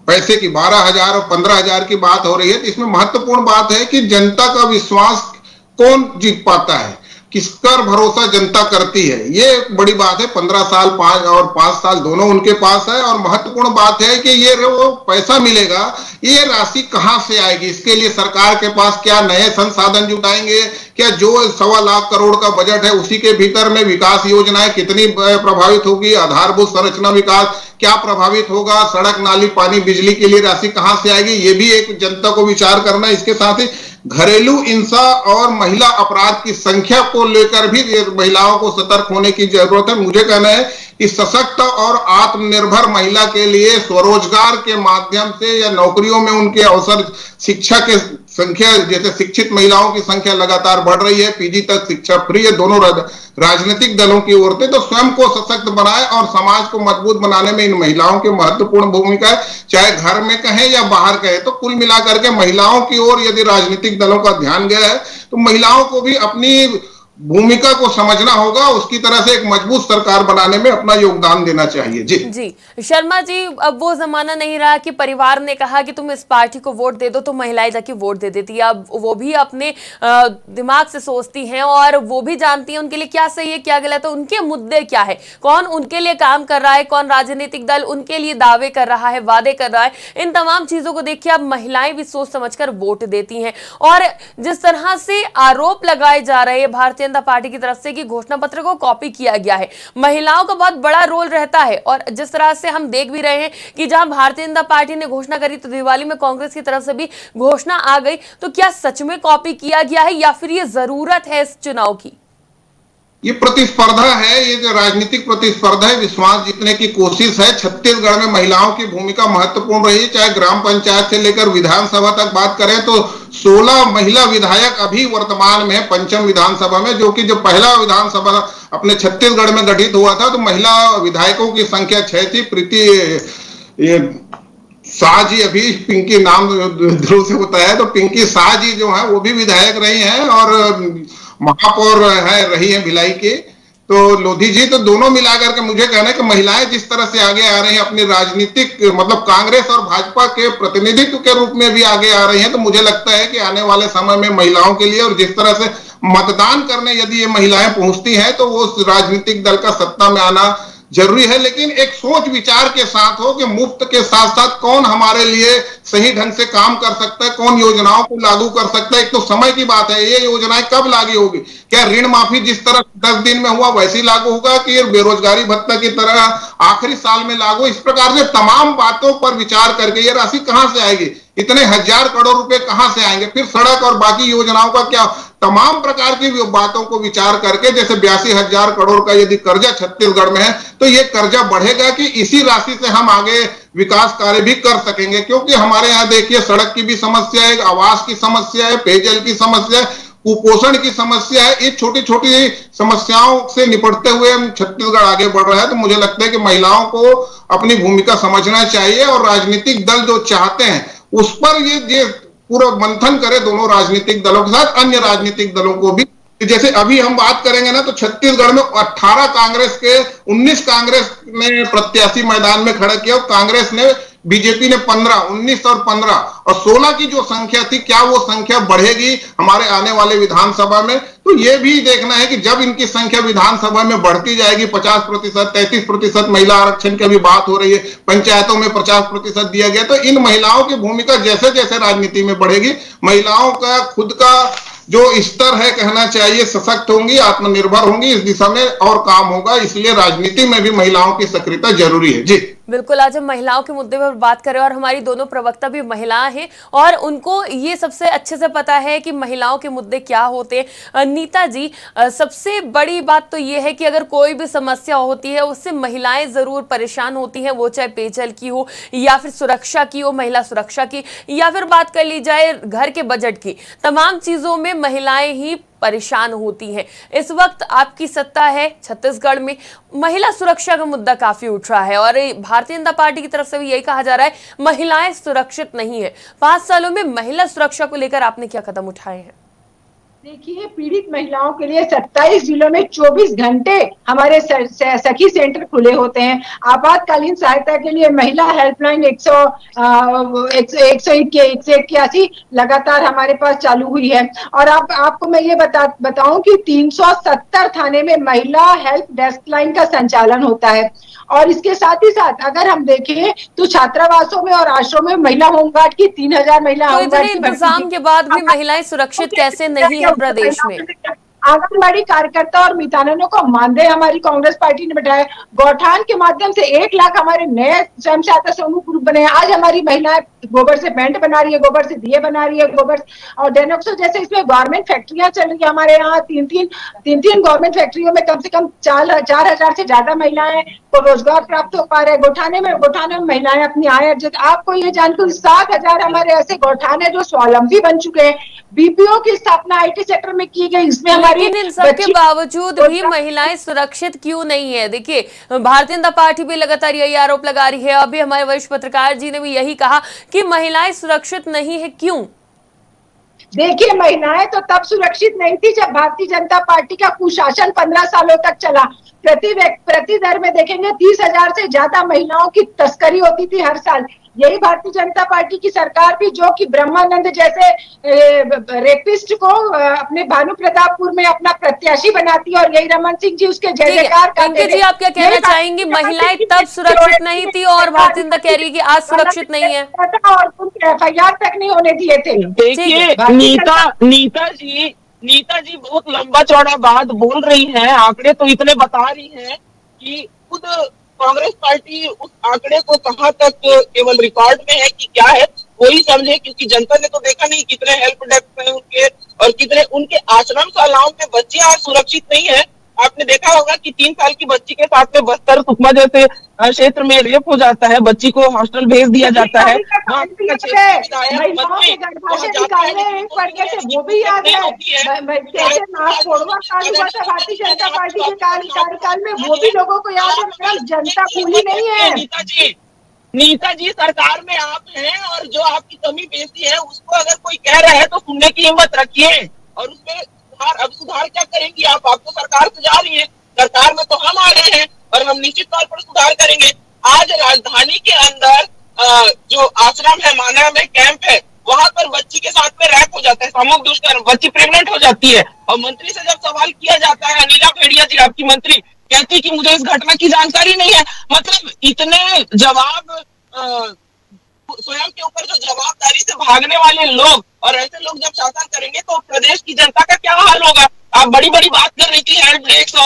पैसे की 12,000 और 15,000 की बात हो रही है, तो इसमें महत्वपूर्ण बात है कि जनता का विश्वास कौन जीत पाता है, किसका भरोसा जनता करती है, ये बड़ी बात है। 15 साल 5 साल दोनों उनके पास है। और महत्वपूर्ण बात है कि ये वो पैसा मिलेगा, ये राशि कहां से आएगी, इसके लिए सरकार के पास क्या नए संसाधन जुटाएंगे, क्या जो 1.25 लाख करोड़ का बजट है उसी के भीतर में विकास योजनाएं कितनी प्रभावित होगी, आधारभूत संरचना विकास क्या प्रभावित होगा, सड़क नाली पानी बिजली के लिए राशि कहां से आएगी, ये भी एक जनता को विचार करना है। इसके साथ ही घरेलू हिंसा और महिला अपराध की संख्या को लेकर भी महिलाओं को सतर्क होने की जरूरत है। मुझे कहना है कि सशक्त और आत्मनिर्भर महिला के लिए स्वरोजगार के माध्यम से या नौकरियों में उनके अवसर शिक्षा के संख्या, जैसे शिक्षित महिलाओं की संख्या लगातार बढ़ रही है, पीजी तक शिक्षा फ्री है, दोनों राजनीतिक दलों की ओर से, तो स्वयं को सशक्त बनाए और समाज को मजबूत बनाने में इन महिलाओं की महत्वपूर्ण भूमिका है, चाहे घर में कहें या बाहर कहें। तो कुल मिलाकर के महिलाओं की ओर यदि राजनीतिक दलों का ध्यान गया है तो महिलाओं को भी अपनी भूमिका को समझना होगा, उसकी तरह से एक मजबूत सरकार बनाने में अपना योगदान देना चाहिए। जी शर्मा जी, अब वो जमाना नहीं रहा कि परिवार ने कहा कि तुम इस पार्टी को वोट दे दो तो महिलाएं जाके वोट दे देती है। अब वो भी अपने दिमाग से सोचती हैं और वो भी जानती हैं उनके लिए क्या सही है क्या गलत है, उनके मुद्दे क्या है, कौन उनके लिए काम कर रहा है, कौन राजनीतिक दल उनके लिए दावे कर रहा है, वादे कर रहा है। इन तमाम चीजों को देखिए अब महिलाएं भी सोच समझकर वोट देती हैं। और जिस तरह से आरोप लगाए जा रहे हैं भारतीय जनता पार्टी की तरफ से कि घोषणा पत्र को कॉपी किया गया है, महिलाओं का बहुत बड़ा रोल रहता है। और जिस तरह से हम देख भी रहे हैं कि जहां भारतीय जनता पार्टी ने घोषणा करी तो दिवाली में कांग्रेस की तरफ से भी घोषणा आ गई, तो क्या सच में कॉपी किया गया है या फिर ये जरूरत है इस चुनाव की? ये प्रतिस्पर्धा है, ये जो राजनीतिक प्रतिस्पर्धा है, विश्वास जीतने की कोशिश है। छत्तीसगढ़ में महिलाओं की भूमिका महत्वपूर्ण रही, चाहे ग्राम पंचायत से लेकर विधानसभा तक बात करें तो 16 महिला विधायक अभी वर्तमान में है पंचम विधानसभा में, जो कि जो पहला विधानसभा अपने छत्तीसगढ़ में गठित हुआ था तो महिला विधायकों की संख्या 6 थी। प्रीति शाह जी, अभी पिंकी नाम ध्रुव से होता है, तो पिंकी शाह जी जो है वो भी विधायक रही हैं और महापौर है रही है भिलाई के, तो लोधी जी, तो दोनों मिलाकर के मुझे कहना है कि महिलाएं जिस तरह से आगे आ रही हैं अपनी राजनीतिक मतलब कांग्रेस और भाजपा के प्रतिनिधित्व के रूप में भी आगे आ रही हैं, तो मुझे लगता है कि आने वाले समय में महिलाओं के लिए और जिस तरह से मतदान करने यदि ये महिलाएं पहुंचती हैं तो वो राजनीतिक दल का सत्ता में आना जरूरी है, लेकिन एक सोच विचार के साथ हो कि मुफ्त के साथ साथ कौन हमारे लिए सही ढंग से काम कर सकता है, कौन योजनाओं को लागू कर सकता है। एक तो समय की बात है, ये योजनाएं कब लागू होगी, क्या ऋण माफी जिस तरह 10 दिन में हुआ वैसे ही लागू होगा कि बेरोजगारी भत्ता की तरह आखिरी साल में लागू, इस प्रकार से तमाम बातों पर विचार करके ये राशि कहां से आएगी, इतने 1000 करोड़ रुपए कहां से आएंगे, फिर सड़क और बाकी योजनाओं का क्या, तमाम प्रकार की बातों को विचार करके जैसे 82,000 करोड़ का यदि कर्जा छत्तीसगढ़ में है तो ये कर्जा बढ़ेगा कि इसी राशि से हम आगे विकास कार्य भी कर सकेंगे, क्योंकि हमारे यहाँ देखिए सड़क की भी समस्या है, आवास की समस्या है, पेयजल की समस्या है, कुपोषण की समस्या है। ये छोटी छोटी समस्याओं से निपटते हुए हम छत्तीसगढ़ आगे बढ़ रहा है। तो मुझे लगता है कि महिलाओं को अपनी भूमिका समझना चाहिए और राजनीतिक दल जो चाहते हैं उस पर ये पूरा मंथन करे, दोनों राजनीतिक दलों के साथ अन्य राजनीतिक दलों को भी। जैसे अभी हम बात करेंगे ना तो छत्तीसगढ़ में 18 कांग्रेस के 19 कांग्रेस ने प्रत्याशी मैदान में खड़ा किया, कांग्रेस ने बीजेपी ने 15, 19 और 15 और 16 की जो संख्या थी, क्या वो संख्या बढ़ेगी हमारे आने वाले विधानसभा में? तो ये भी देखना है कि जब इनकी संख्या विधानसभा में बढ़ती जाएगी, 50%, 33% महिला आरक्षण की भी बात हो रही है, पंचायतों में 50% दिया गया, तो इन महिलाओं की भूमिका जैसे जैसे राजनीति में बढ़ेगी, महिलाओं का खुद का जो स्तर है कहना चाहिए सशक्त होंगी, आत्मनिर्भर होंगी, इस दिशा में और काम होगा। इसलिए राजनीति में भी महिलाओं की सक्रियता जरूरी है। जी बिल्कुल, आज हम महिलाओं के मुद्दे पर बात करें और हमारी दोनों प्रवक्ता भी महिलाएं हैं और उनको ये सबसे अच्छे से पता है कि महिलाओं के मुद्दे क्या होते हैं। नीता जी, सबसे बड़ी बात तो ये है कि अगर कोई भी समस्या होती है उससे महिलाएं जरूर परेशान होती हैं, वो चाहे पेयजल की हो या फिर सुरक्षा की हो, महिला सुरक्षा की, या फिर बात कर ली जाए घर के बजट की, तमाम चीजों में महिलाएं ही परेशान होती हैं। इस वक्त आपकी सत्ता है छत्तीसगढ़ में, महिला सुरक्षा का मुद्दा काफी उठ रहा है और भारतीय जनता पार्टी की तरफ से भी यही कहा जा रहा है महिलाएं सुरक्षित नहीं है। 5 सालों में महिला सुरक्षा को लेकर आपने क्या कदम उठाए हैं? देखिए, पीड़ित महिलाओं के लिए 27 जिलों में 24 घंटे हमारे सखी सेंटर खुले होते हैं। आपातकालीन सहायता के लिए महिला हेल्पलाइन 181 लगातार हमारे पास चालू हुई है। और आपको मैं ये बताऊं कि 370 थाने में महिला हेल्प डेस्क लाइन का संचालन होता है। और इसके साथ ही साथ अगर हम देखें तो छात्रावासों में और आश्रम में महिला होमगार्ड की 3000 महिला तो इतने इंतजाम के बाद भी महिलाएं सुरक्षित कैसे नहीं है प्रदेश में? आंगनबाड़ी कार्यकर्ता और मितानिनों को मानदेय हमारी कांग्रेस पार्टी ने बैठाया। गौठान के माध्यम से 1 लाख हमारे नए स्वयं सहायता समूह ग्रुप बने। आज हमारी महिलाएं गोबर से पेंट बना रही है, गोबर से दिए बना रही है, गोबर और डेनोक्सो जैसे इसमें गवर्नमेंट फैक्ट्रियां चल रही है। हमारे यहाँ तीन गवर्नमेंट फैक्ट्रियों में कम से कम 4,000 से ज्यादा महिलाएं को रोजगार प्राप्त हो पा रहे हैं। गौठाने में महिलाएं अपनी आय अर्जित। आपको ये जानकर 7,000 हमारे ऐसे गौठाने जो स्वावलंबी बन चुके हैं। बीपीओ की स्थापना आईटी सेक्टर में की गई, इसमें हमारी लेकिन इन सब के बावजूद भी महिलाएं सुरक्षित क्यों नहीं है? देखिए, भारतीय जनता पार्टी भी लगातार यही आरोप लगा रही है। अभी हमारे वरिष्ठ पत्रकार जी ने भी यही कहा कि महिलाएं सुरक्षित नहीं है। क्यों? देखिए, महिलाएं तो तब सुरक्षित नहीं थी जब भारतीय जनता पार्टी का कुशासन 15 सालों तक चला। प्रति दर में देखेंगे 30,000 से ज्यादा महिलाओं की तस्करी होती थी हर साल। यही भारतीय जनता पार्टी की सरकार भी जो कि ब्रह्मानंद जैसे रेपिस्ट को अपने भानु प्रतापपुर में अपना प्रत्याशी बनाती है और यही रमन सिंह जी उसके जय जयकार करते थे। जी, आप क्या कहना चाहेंगी? महिलाएं तब सुरक्षित नहीं थी और भारतीय जनता कह रही है कि आज सुरक्षित नहीं है और FIR तक नहीं होने दिए थे। देखिए, नीता जी बहुत लंबा चौड़ा बात बोल रही है। आंकड़े तो इतने बता रही है कि खुद कांग्रेस पार्टी उस आंकड़े को कहां तक केवल रिकॉर्ड में है कि क्या है वही समझे, क्योंकि जनता ने तो देखा नहीं कितने हेल्प डेस्क है उनके और कितने उनके आश्रम शालाओं में बच्चे आज सुरक्षित नहीं है। आपने देखा होगा कि 3 साल की बच्ची के साथ में बस्तर सुकमा जैसे क्षेत्र में रेप हो जाता है, बच्ची को हॉस्टल भेज दिया जाता है। वो भी याद है भारतीय जनता पार्टी के कार्यकाल में, वो भी लोगों को याद है। जनता भूली नहीं है। नीता जी सरकार में आप हैं और जो आपकी कमी बेसी है उसको अगर कोई कह रहा है तो सुनने की हिम्मत रखिए और उसमें अब सुधार क्या करेंगी आप? तो सरकार से जा रही है, सरकार में तो हम आ गए हैं और हम निश्चित तौर पर सुधार करेंगे। आज राजधानी के अंदर जो आश्रम है, माना में कैंप है, वहां पर बच्ची के साथ में रैप हो जाता है, सामूहिक दुष्कर्म, बच्ची प्रेग्नेंट हो जाती है और मंत्री से जब सवाल किया जाता है, अनिला भेड़िया जी आपकी मंत्री कहती कि मुझे इस घटना की जानकारी नहीं है। मतलब इतने जवाब स्वयं के ऊपर जो जवाबदारी से भागने वाले लोग और ऐसे लोग जब शासन करेंगे तो प्रदेश की जनता का क्या हाल होगा? आप बड़ी बड़ी बात कर रही थी हेल्प डेस्क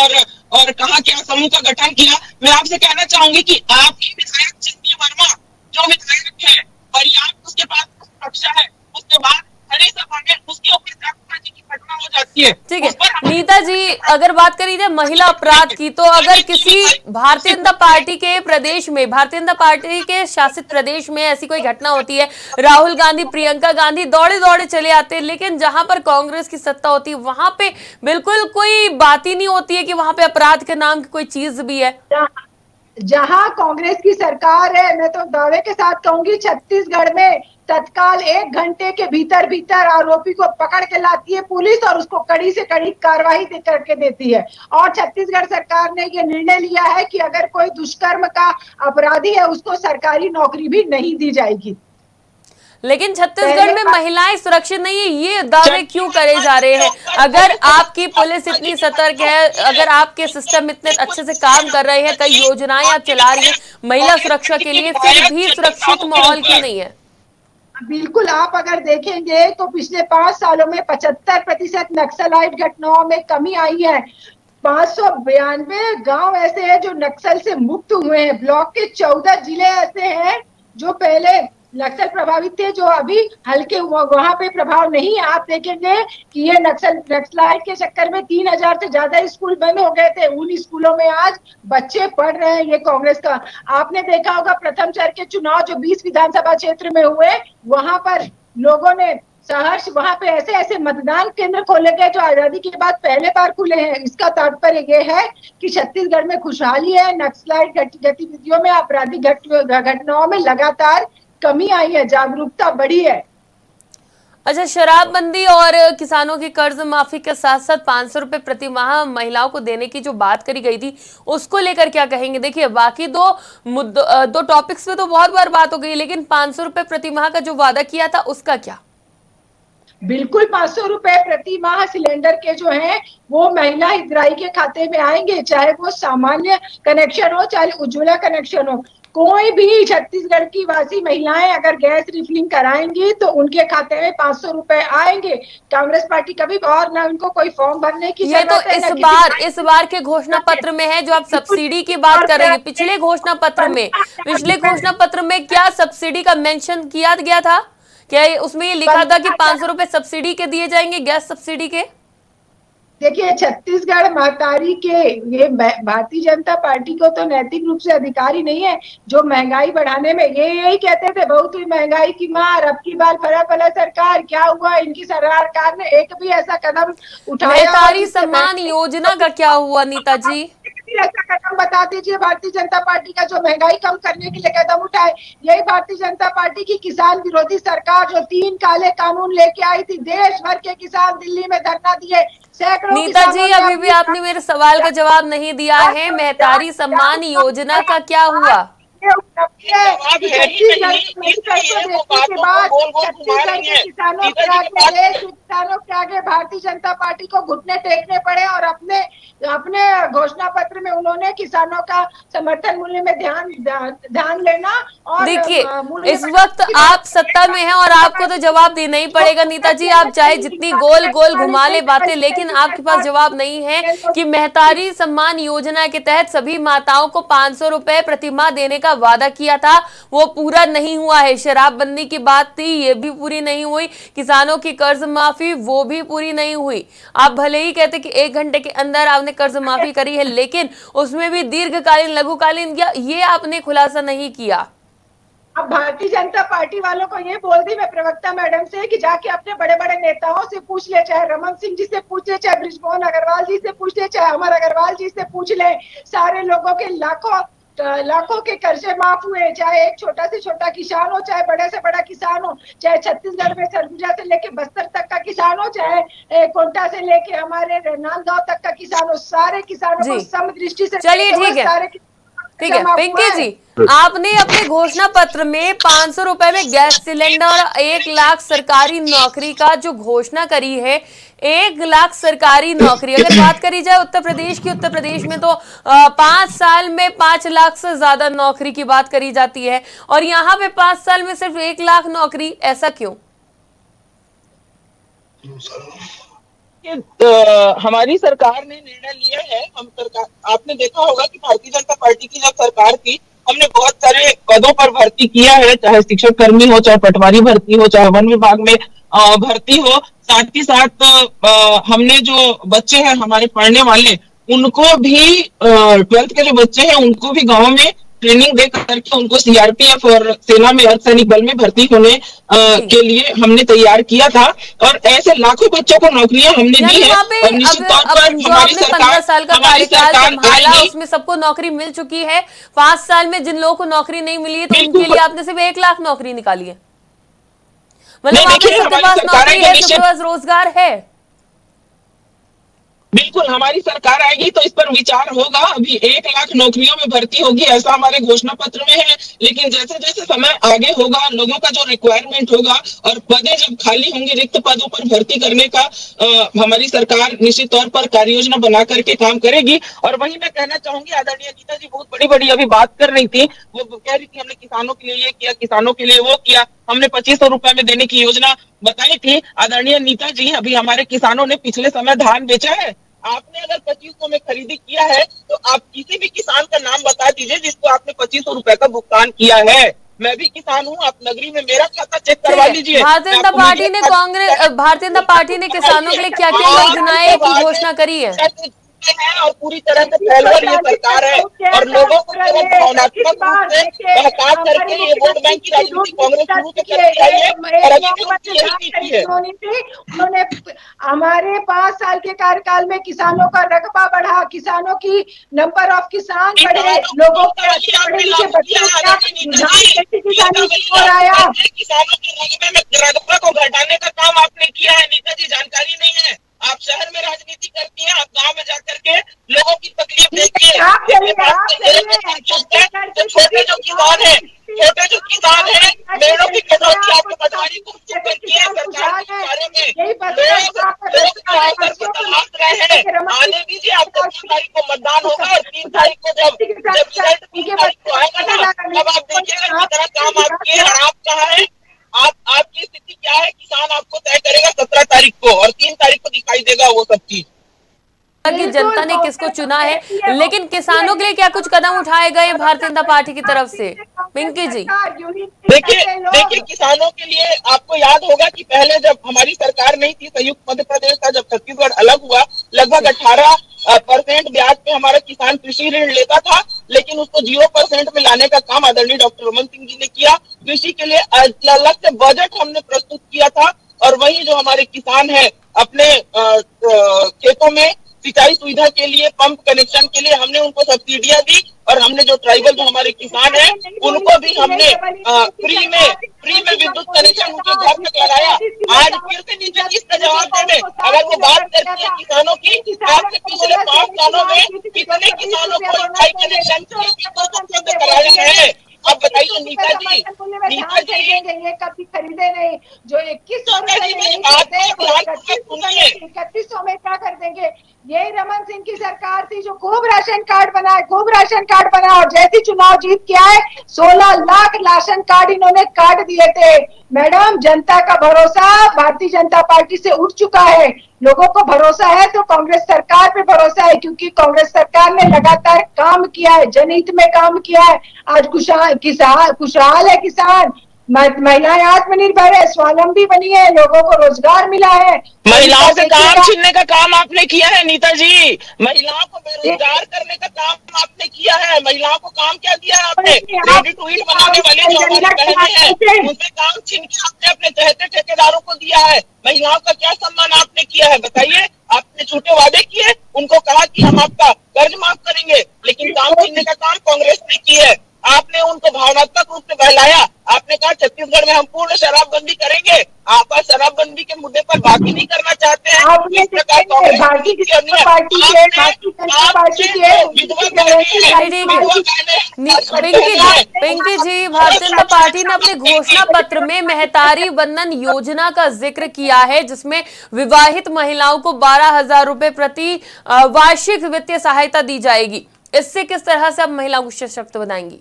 और कहा क्या समूह का गठन किया। मैं आपसे कहना चाहूंगी कि आपकी विधायक चिंती वर्मा जो विधायक है पर्याप्त उसके पास सुरक्षा है, उसके बाद हरी सभा में उसके ऊपर जाति की घटना हो जाती है। ठीक है नीता जी, अगर बात करी जाए महिला अपराध की, तो अगर किसी भारतीय जनता पार्टी के प्रदेश में, भारतीय जनता पार्टी के शासित प्रदेश में ऐसी कोई घटना होती है, राहुल गांधी, प्रियंका गांधी दौड़े दौड़े चले आते हैं, लेकिन जहां पर कांग्रेस की सत्ता होती है वहां पे बिल्कुल कोई बात ही नहीं होती है कि वहां पे अपराध के नाम की कोई चीज भी है। जहां कांग्रेस की सरकार है, मैं तो दावे के साथ कहूंगी छत्तीसगढ़ में तत्काल 1 घंटे के भीतर आरोपी को पकड़ के लाती है पुलिस और उसको कड़ी से कड़ी कार्रवाई करके देती है। और छत्तीसगढ़ सरकार ने ये निर्णय लिया है कि अगर कोई दुष्कर्म का अपराधी है उसको सरकारी नौकरी भी नहीं दी जाएगी। लेकिन छत्तीसगढ़ में महिलाएं सुरक्षित नहीं है, ये दावे क्यों करे जा रहे हैं? अगर आपकी पुलिस इतनी सतर्क है, अगर आपके सिस्टम इतने अच्छे से काम कर रहे हैं, कई योजनाएं आप चला रही हैं महिला सुरक्षा के लिए, फिर भी सुरक्षित माहौल क्यों नहीं है? बिल्कुल, आप अगर देखेंगे तो पिछले 5 सालों में 75% नक्सलाइट घटनाओं में कमी आई है। 592 गांव ऐसे हैं जो नक्सल से मुक्त हुए हैं। ब्लॉक के 14 जिले ऐसे हैं जो पहले नक्सल प्रभावित थे, जो अभी हल्के वहां पे प्रभाव नहीं है। आप देखेंगे कि ये नक्सलाइट के चक्कर में 3000 से ज्यादा स्कूल बंद हो गए थे। उन स्कूलों में आज बच्चे पढ़ रहे हैं। ये कांग्रेस का आपने देखा होगा प्रथम चरण के चुनाव जो 20 विधानसभा क्षेत्र में हुए, वहां पर लोगों ने सहर्ष वहां पे ऐसे ऐसे मतदान केंद्र खोले गए जो आजादी के बाद पहले बार खुले हैं। इसका तात्पर्य ये है कि छत्तीसगढ़ में खुशहाली है। नक्सलाइट गतिविधियों में, आपराधिक घटनाओं में लगातार कमी आई है, जागरूकता बढ़ी है। अच्छा, शराबबंदी और किसानों की कर्ज माफी के साथ साथ 500 रुपए प्रति माह महिलाओं को देने की जो बात करी गई थी, उसको लेकर क्या कहेंगे? देखिए, बाकी दो टॉपिक्स पे तो बहुत बार बात हो गई, लेकिन 500 रुपए प्रति माह का जो वादा किया था उसका क्या? बिल्कुल, 500 रुपए प्रति माह सिलेंडर के जो हैं वो महिला हितग्राही के खाते में आएंगे, चाहे वो सामान्य कनेक्शन हो चाहे उज्ज्वला कनेक्शन हो। कोई भी छत्तीसगढ़ की वासी महिलाएं अगर गैस रिफिलिंग कराएंगी तो उनके खाते में 500 रुपए आएंगे। कांग्रेस पार्टी कभी और ना उनको कोई फॉर्म भरने की ये तो जरूरत है, इस बार के घोषणा पत्र में है जो आप सब्सिडी की बात कर रही है। पिछले घोषणा पत्र में क्या सब्सिडी का मेंशन किया गया था? क्या उसमें ये लिखा था कि 500 रुपए सब्सिडी के दिए जाएंगे, गैस सब्सिडी के? देखिए, छत्तीसगढ़ महतारी के ये भारतीय जनता पार्टी को तो नैतिक रूप से अधिकारी नहीं है जो महंगाई बढ़ाने में ये यही कहते थे बहुत हुई महंगाई की मार, अब की बार फला फला सरकार। क्या हुआ? इनकी सरकार ने एक भी ऐसा कदम उठाया? महतारी सम्मान योजना का क्या हुआ नीता जी? ऐसा कदम बता दीजिए भारतीय जनता पार्टी का जो महंगाई कम करने के लिए कदम उठाए। यही भारतीय जनता पार्टी की किसान विरोधी सरकार जो 3 काले कानून लेके आई थी, देश भर के किसान दिल्ली में धरना दिए। नीता जी, अभी भी आपने मेरे सवाल का जवाब नहीं दिया है। महतारी सम्मान योजना का क्या हुआ? किसानों के आगे भारतीय जनता पार्टी को घुटने टेकने पड़े और अपने घोषणा पत्र में उन्होंने किसानों का समर्थन मूल्य में ध्यान लेना। और देखिए, इस वक्त आप सत्ता में हैं और आपको तो जवाब देना ही पड़ेगा नीता जी। आप चाहे जितनी गोल गोल घुमा ले बातें, लेकिन आपके पास जवाब नहीं है कि महतारी सम्मान योजना के तहत सभी माताओं को 500 रुपए प्रतिमाह देने का वादा किया था, वो पूरा नहीं हुआ है। शराबबंदी की बात थी, ये भी पूरी नहीं हुई। किसानों की कर्ज माफी, वो भी पूरी नहीं हुई। आप भले ही कहते कि 1 घंटे के अंदर आपने कर्ज माफी करी है, लेकिन उसमें भी दीर्घकालीन लघुकालीन किया, ये आपने खुलासा नहीं किया। अब भारतीय जनता पार्टी वालों को ये बोल दी मैं प्रवक्ता मैडम से कि जाके अपने बड़े बड़े नेताओं से पूछ ले, चाहे रमन सिंह जी से पूछ ले, चाहे बृजमोहन अग्रवाल जी से पूछ ले, चाहे अमर अग्रवाल जी से पूछ ले। सारे लोगों के लाखों के कर्जे माफ हुए, चाहे एक छोटा से छोटा किसान हो, चाहे बड़े से बड़ा किसान हो, चाहे छत्तीसगढ़ में सरगुजा से लेके बस्तर तक का किसान हो, चाहे कोंटा से लेके हमारे नांदगांव तक का किसान हो, सारे किसानों को समदृष्टि से। चलिए ठीक है पिंकी जी, आपने अपने घोषणा पत्र में 500 रुपए में गैस सिलेंडर और 1 लाख सरकारी नौकरी का जो घोषणा करी है, 1 लाख सरकारी नौकरी अगर बात करी जाए उत्तर प्रदेश में तो 5 साल में 5 लाख से ज्यादा नौकरी की बात करी जाती है, और यहाँ पे 5 साल में सिर्फ 1 लाख नौकरी, ऐसा क्यों? हमारी सरकार ने निर्णय लिया है। आपने देखा होगा कि भारतीय जनता पार्टी की जब सरकार थी, हमने बहुत सारे पदों पर भर्ती किया है, चाहे शिक्षक कर्मी हो, चाहे पटवारी भर्ती हो, चाहे वन विभाग में भर्ती हो। साथ ही साथ हमने जो बच्चे हैं हमारे पढ़ने वाले, उनको भी 12th के जो बच्चे हैं उनको भी गाँव में ट्रेनिंग दे करके उनको सीआरपीएफ और सेना में अर्धसैनिक बल में भर्ती होने के लिए हमने तैयार किया था, और ऐसे लाखों बच्चों को नौकरियां हमने दी है। और निश्चित तौर पर हमारी 15 साल का कार्यकाल संभाला, उसमें सबको नौकरी मिल चुकी है। 5 साल में जिन लोगों को नौकरी नहीं मिली है तो उनके लिए आपने सिर्फ 1 लाख नौकरी निकाली है। मतलब आपके पास नौकरी है, सबके पास रोजगार है। बिल्कुल, हमारी सरकार आएगी तो इस पर विचार होगा। अभी 1 लाख नौकरियों में भर्ती होगी ऐसा हमारे घोषणा पत्र में है, लेकिन जैसे जैसे समय आगे होगा, लोगों का जो रिक्वायरमेंट होगा और पदें जब खाली होंगे, रिक्त पदों पर भर्ती करने का हमारी सरकार निश्चित तौर पर कार्य योजना बना करके काम करेगी। और वही मैं कहना चाहूंगी, आदरणीय गीता जी बहुत बड़ी बड़ी अभी बात कर रही थी, वो कह रही थी हमने किसानों के लिए ये किया, किसानों के लिए वो किया, हमने 2500 रुपए में देने की योजना बताई थी। आदरणीय नीता जी, अभी हमारे किसानों ने पिछले समय धान बेचा है। आपने अगर 2500 में खरीदी किया है तो आप किसी भी किसान का नाम बता दीजिए जिसको आपने 2500 रुपए का भुगतान किया है। मैं भी किसान हूँ, आप नगरी में मेरा खाता चेक करवा लीजिए। भारतीय जनता पार्टी ने किसानों के लिए क्या क्या योजनाएं की घोषणा करी है और पूरी तरह से फैलकर ये सरकार है, और लोगों को भावनात्मक रूप से बहका करके ये वोट बैंक की राजनीति कांग्रेस शुरू से करती आई है और अभी यही है। उन्होंने हमारे 5 साल के कार्यकाल में किसानों का रकबा बढ़ा, किसानों की नंबर ऑफ किसान बढ़े, लोगों के पढ़े लिखे बच्चों का आया। किसानों के रकबे में रकबा को घटाने का काम आपने किया है। नीता जी, जानकारी नहीं है, आप शहर में राजनीति करती हैं, आप गांव में जाकर के लोगों की तकलीफ देखिए। छोटे जो किसान है छोटे जो किसान हैं, मेड़ों की कटौती आपको पटवारी को किए सरकार के बारे में लोग आकर के तलाश रहे हैं। आने दीजिए, आपको 3 तारीख को मतदान होगा और 3 तारीख को जब रिजल्ट 3 तारीख को आएगा ना, तब आप देखिएगा कितना काम आप किए और आप कहाँ है, आपकी स्थिति क्या है, किसान आपको तय करेगा 17 तारीख को और 3 तारीख को दिखाई देगा वो सब चीज कि जनता ने किसको चुना है। लेकिन किसानों के लिए क्या कुछ कदम उठाए गए भारतीय जनता पार्टी की तरफ से? पिंकी जी देखिए किसानों के लिए आपको याद होगा कि पहले जब हमारी सरकार नहीं थी, संयुक्त मध्य प्रदेश था, जब छत्तीसगढ़ अलग हुआ, लगभग 18% ब्याज पे हमारा किसान कृषि ऋण लेता था, लेकिन उसको 0% में लाने का काम आदरणीय डॉक्टर रमन सिंह जी ने किया। कृषि के लिए अलग से बजट हमने प्रस्तुत किया था और वही जो हमारे किसान है अपने खेतों में सिंचाई सुविधा के लिए, पंप कनेक्शन के लिए हमने उनको सब्सिडियां दी और हमने जो ट्राइबल जो हमारे किसान हैं उनको भी हमने फ्री में विद्युत कनेक्शन उनके घर तक लगाया। आज फिर से नीचे किसका जवाब देने? अगर वो बात करती है किसानों की, आपके पिछले 5 सालों में कितने किसानों को स्थायी कनेक्शन उपलब्ध कराया है? अब बताइए नीता जी ये कभी खरीदे नहीं, जो 2100 3100 में क्या कर देंगे? यही रमन सिंह की सरकार थी जो खूब राशन कार्ड बना और जैसी चुनाव जीत के आए 16 लाख राशन कार्ड इन्होंने काट दिए थे। मैडम, जनता का भरोसा भारतीय जनता पार्टी से उठ चुका है। लोगों को भरोसा है तो कांग्रेस सरकार पे भरोसा है, क्योंकि कांग्रेस सरकार ने लगातार काम किया है, जनहित में काम किया है। आज खुशहाल है किसान, महिलाएं आत्मनिर्भर है, स्वावलंबी बनी है, लोगों को रोजगार मिला है। महिलाओं से काम छीनने का काम आपने किया है नीता जी, महिलाओं को बेरोजगार करने का काम आपने किया है। महिलाओं को काम क्या दिया है आपने? रेडी टू ईट बनाने वाले जो हमारी बहनें हैं उनसे काम छीन के आपने अपने चहेते ठेकेदारों को दिया है। महिलाओं का क्या सम्मान आपने किया है बताइए? आपने झूठे वादे किए, उनको कहा कि हम आपका कर्ज माफ करेंगे, लेकिन काम छीनने का काम कांग्रेस ने किया है। आपने उनको भावनात्मक रूप से बहलाया। आपने कहा छत्तीसगढ़ में हम पूर्ण शराबबंदी करेंगे। आप शराबबंदी के मुद्दे पर बात ही नहीं करना चाहते हैं। पिंकी जी, भारतीय जनता पार्टी ने अपने घोषणा पत्र में महतारी बंधन योजना का जिक्र किया है, जिसमें विवाहित महिलाओं को 12,000 रुपए प्रति वार्षिक वित्तीय सहायता दी जाएगी। इससे किस तरह से आप महिलाओं को सशक्त बनाएंगी?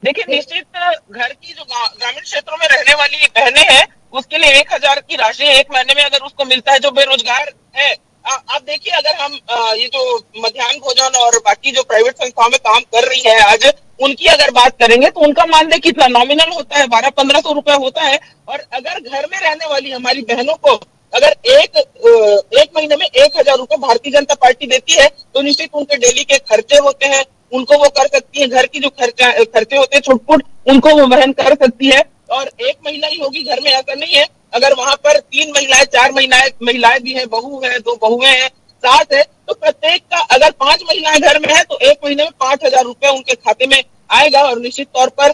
देखिए, निश्चित घर की जो ग्रामीण क्षेत्रों में रहने वाली बहनें हैं उसके लिए 1,000 की राशि 1 महीने में अगर उसको मिलता है जो बेरोजगार है। आप देखिए, अगर हम ये जो मध्याह्न भोजन और बाकी जो प्राइवेट संस्थाओं में काम कर रही है आज, उनकी अगर बात करेंगे तो उनका मानदेय कितना नॉमिनल होता है, 1200-1500 रुपए होता है। और अगर घर में रहने वाली हमारी बहनों को अगर एक महीने में 1,000 रुपए भारतीय जनता पार्टी देती है तो निश्चित उनके डेली के खर्चे होते हैं, उनको वो कर सकती है। घर की जो खर्चे होते हैं छुटपुट, उनको वो वहन कर सकती है। और 1 महिला ही होगी घर में, ऐसा नहीं है। अगर वहां पर 3 महिलाएं 4 महिलाएं भी हैं, बहू है, 2 बहुएं हैं, सास है, तो प्रत्येक का अगर 5 महिलाएं घर में है तो 1 महीने में 5,000 रुपए उनके खाते में आएगा। और निश्चित तौर पर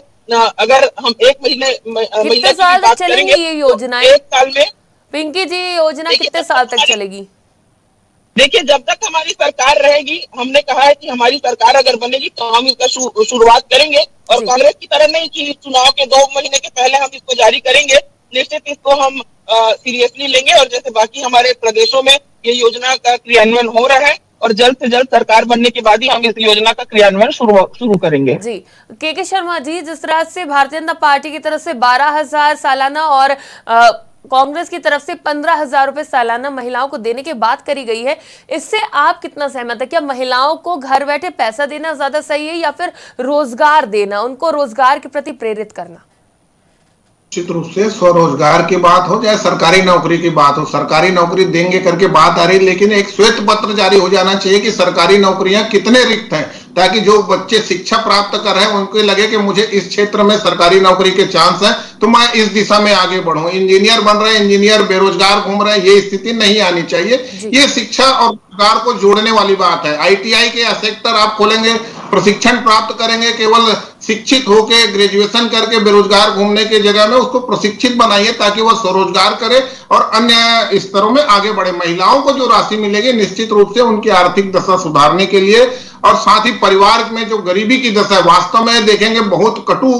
अगर हम 1 महिला की बात करेंगे ये योजना 1 साल में, पिंकी जी, ये योजना कितने साल तक चलेगी? देखिए, जब तक हमारी सरकार रहेगी, हमने कहा है कि हमारी सरकार अगर बनेगी तो हम इसका शुरुआत करेंगे। और कांग्रेस की तरह नहीं कि चुनाव के 2 महीने के पहले हम इसको जारी करेंगे। निश्चित इसको हम सीरियसली लेंगे और जैसे बाकी हमारे प्रदेशों में ये योजना का क्रियान्वयन हो रहा है और जल्द से जल्द सरकार बनने के बाद ही हम इस योजना का क्रियान्वयन शुरू करेंगे। जी, के शर्मा जी, जिस तरह से भारतीय जनता पार्टी की तरफ से 12,000 सालाना और कांग्रेस की तरफ से 15,000 रुपए सालाना महिलाओं को देने की बात करी गई है, इससे आप कितना सहमत है? क्या महिलाओं को घर बैठे पैसा देना ज्यादा सही है या फिर रोजगार देना, उनको रोजगार के प्रति प्रेरित करना? निश्चित रूप से स्वरोजगार की बात हो चाहे सरकारी नौकरी की बात हो, सरकारी नौकरी देंगे करके बात आ रही, लेकिन एक श्वेत पत्र जारी हो जाना चाहिए कि सरकारी नौकरियां कितने रिक्त हैं, ताकि जो बच्चे शिक्षा प्राप्त कर रहे हैं उनको लगे कि मुझे इस क्षेत्र में सरकारी नौकरी के चांस हैं तो मैं इस दिशा में आगे बढ़ूं। इंजीनियर बन रहे हैं, इंजीनियर बेरोजगार घूम रहे हैं, ये स्थिति नहीं आनी चाहिए। ये शिक्षा और रोजगार को जोड़ने वाली बात है। ITI के सेक्टर आप खोलेंगे प्रशिक्षण प्राप्त करेंगे, केवल शिक्षित होके ग्रेजुएशन करके बेरोजगार घूमने की जगह में उसको प्रशिक्षित बनाइए ताकि वह स्वरोजगार करे और अन्य स्तरों में आगे बढ़े। महिलाओं को जो राशि मिलेगी निश्चित रूप से उनकी आर्थिक दशा सुधारने के लिए और साथ ही परिवार में जो गरीबी की दशा है, वास्तव में देखेंगे बहुत कटु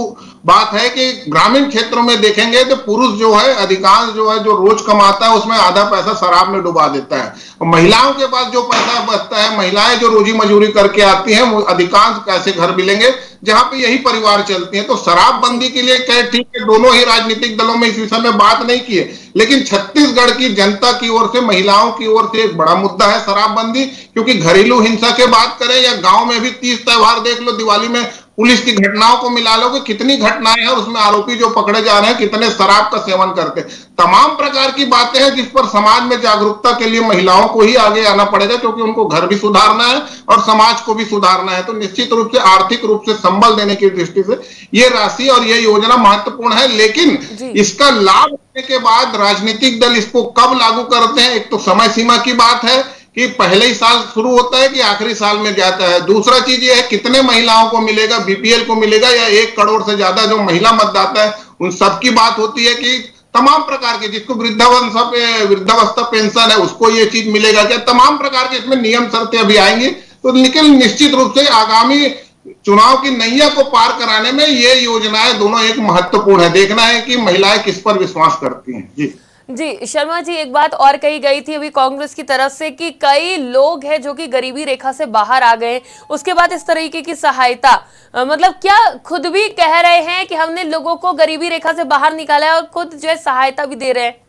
बात है कि ग्रामीण क्षेत्रों में देखेंगे तो पुरुष जो है अधिकांश जो है जो रोज कमाता है उसमें आधा पैसा शराब में डुबा देता है और महिलाओं के पास जो पैसा बचता है, महिलाएं जो रोजी मजदूरी करके आती हैं वो अधिकांश कैसे घर मिलेंगे जहां पे यही परिवार चलती है। तो शराबबंदी के लिए क्या ठीक है, दोनों ही राजनीतिक दलों में इस विषय में बात नहीं की है, लेकिन छत्तीसगढ़ की जनता की ओर से, महिलाओं की ओर से एक बड़ा मुद्दा है शराबबंदी। क्योंकि घरेलू हिंसा की बात करें या गांव में भी 30 त्योहार देख लो, दिवाली में पुलिस की घटनाओं को मिला लो कि कितनी घटनाएं हैं, उसमें आरोपी जो पकड़े जा रहे हैं कितने शराब का सेवन करते हैं। तमाम प्रकार की बातें हैं जिस पर समाज में जागरूकता के लिए महिलाओं को ही आगे आना पड़ेगा, क्योंकि उनको घर भी सुधारना है और समाज को भी सुधारना है। तो निश्चित रूप से आर्थिक रूप से संबल देने की दृष्टि से ये राशि और ये योजना महत्वपूर्ण है, लेकिन इसका लाभ होने के बाद राजनीतिक दल इसको कब लागू करते हैं, एक तो समय सीमा की बात है कि पहले ही साल शुरू होता है कि आखिरी साल में जाता है। दूसरा चीज ये है कितने महिलाओं को मिलेगा, बीपीएल को मिलेगा या 1 करोड़ से ज्यादा जो महिला मतदाता है उन सबकी बात होती है कि तमाम प्रकार के जिसको वृद्धावस्था पेंशन है उसको ये चीज मिलेगा क्या, तमाम प्रकार के इसमें नियम शर्तें अभी आएंगी। तो लेकिन निश्चित रूप से आगामी चुनाव की नैया को पार कराने में ये योजनाएं दोनों एक महत्वपूर्ण है। देखना है कि महिलाएं किस पर विश्वास करती हैं। जी शर्मा जी, एक बात और कही गई थी अभी कांग्रेस की तरफ से कि कई लोग हैं जो कि गरीबी रेखा से बाहर आ गए, उसके बाद इस तरीके की सहायता, मतलब क्या खुद भी कह रहे हैं कि हमने लोगों को गरीबी रेखा से बाहर निकाला है और खुद जो है सहायता भी दे रहे हैं?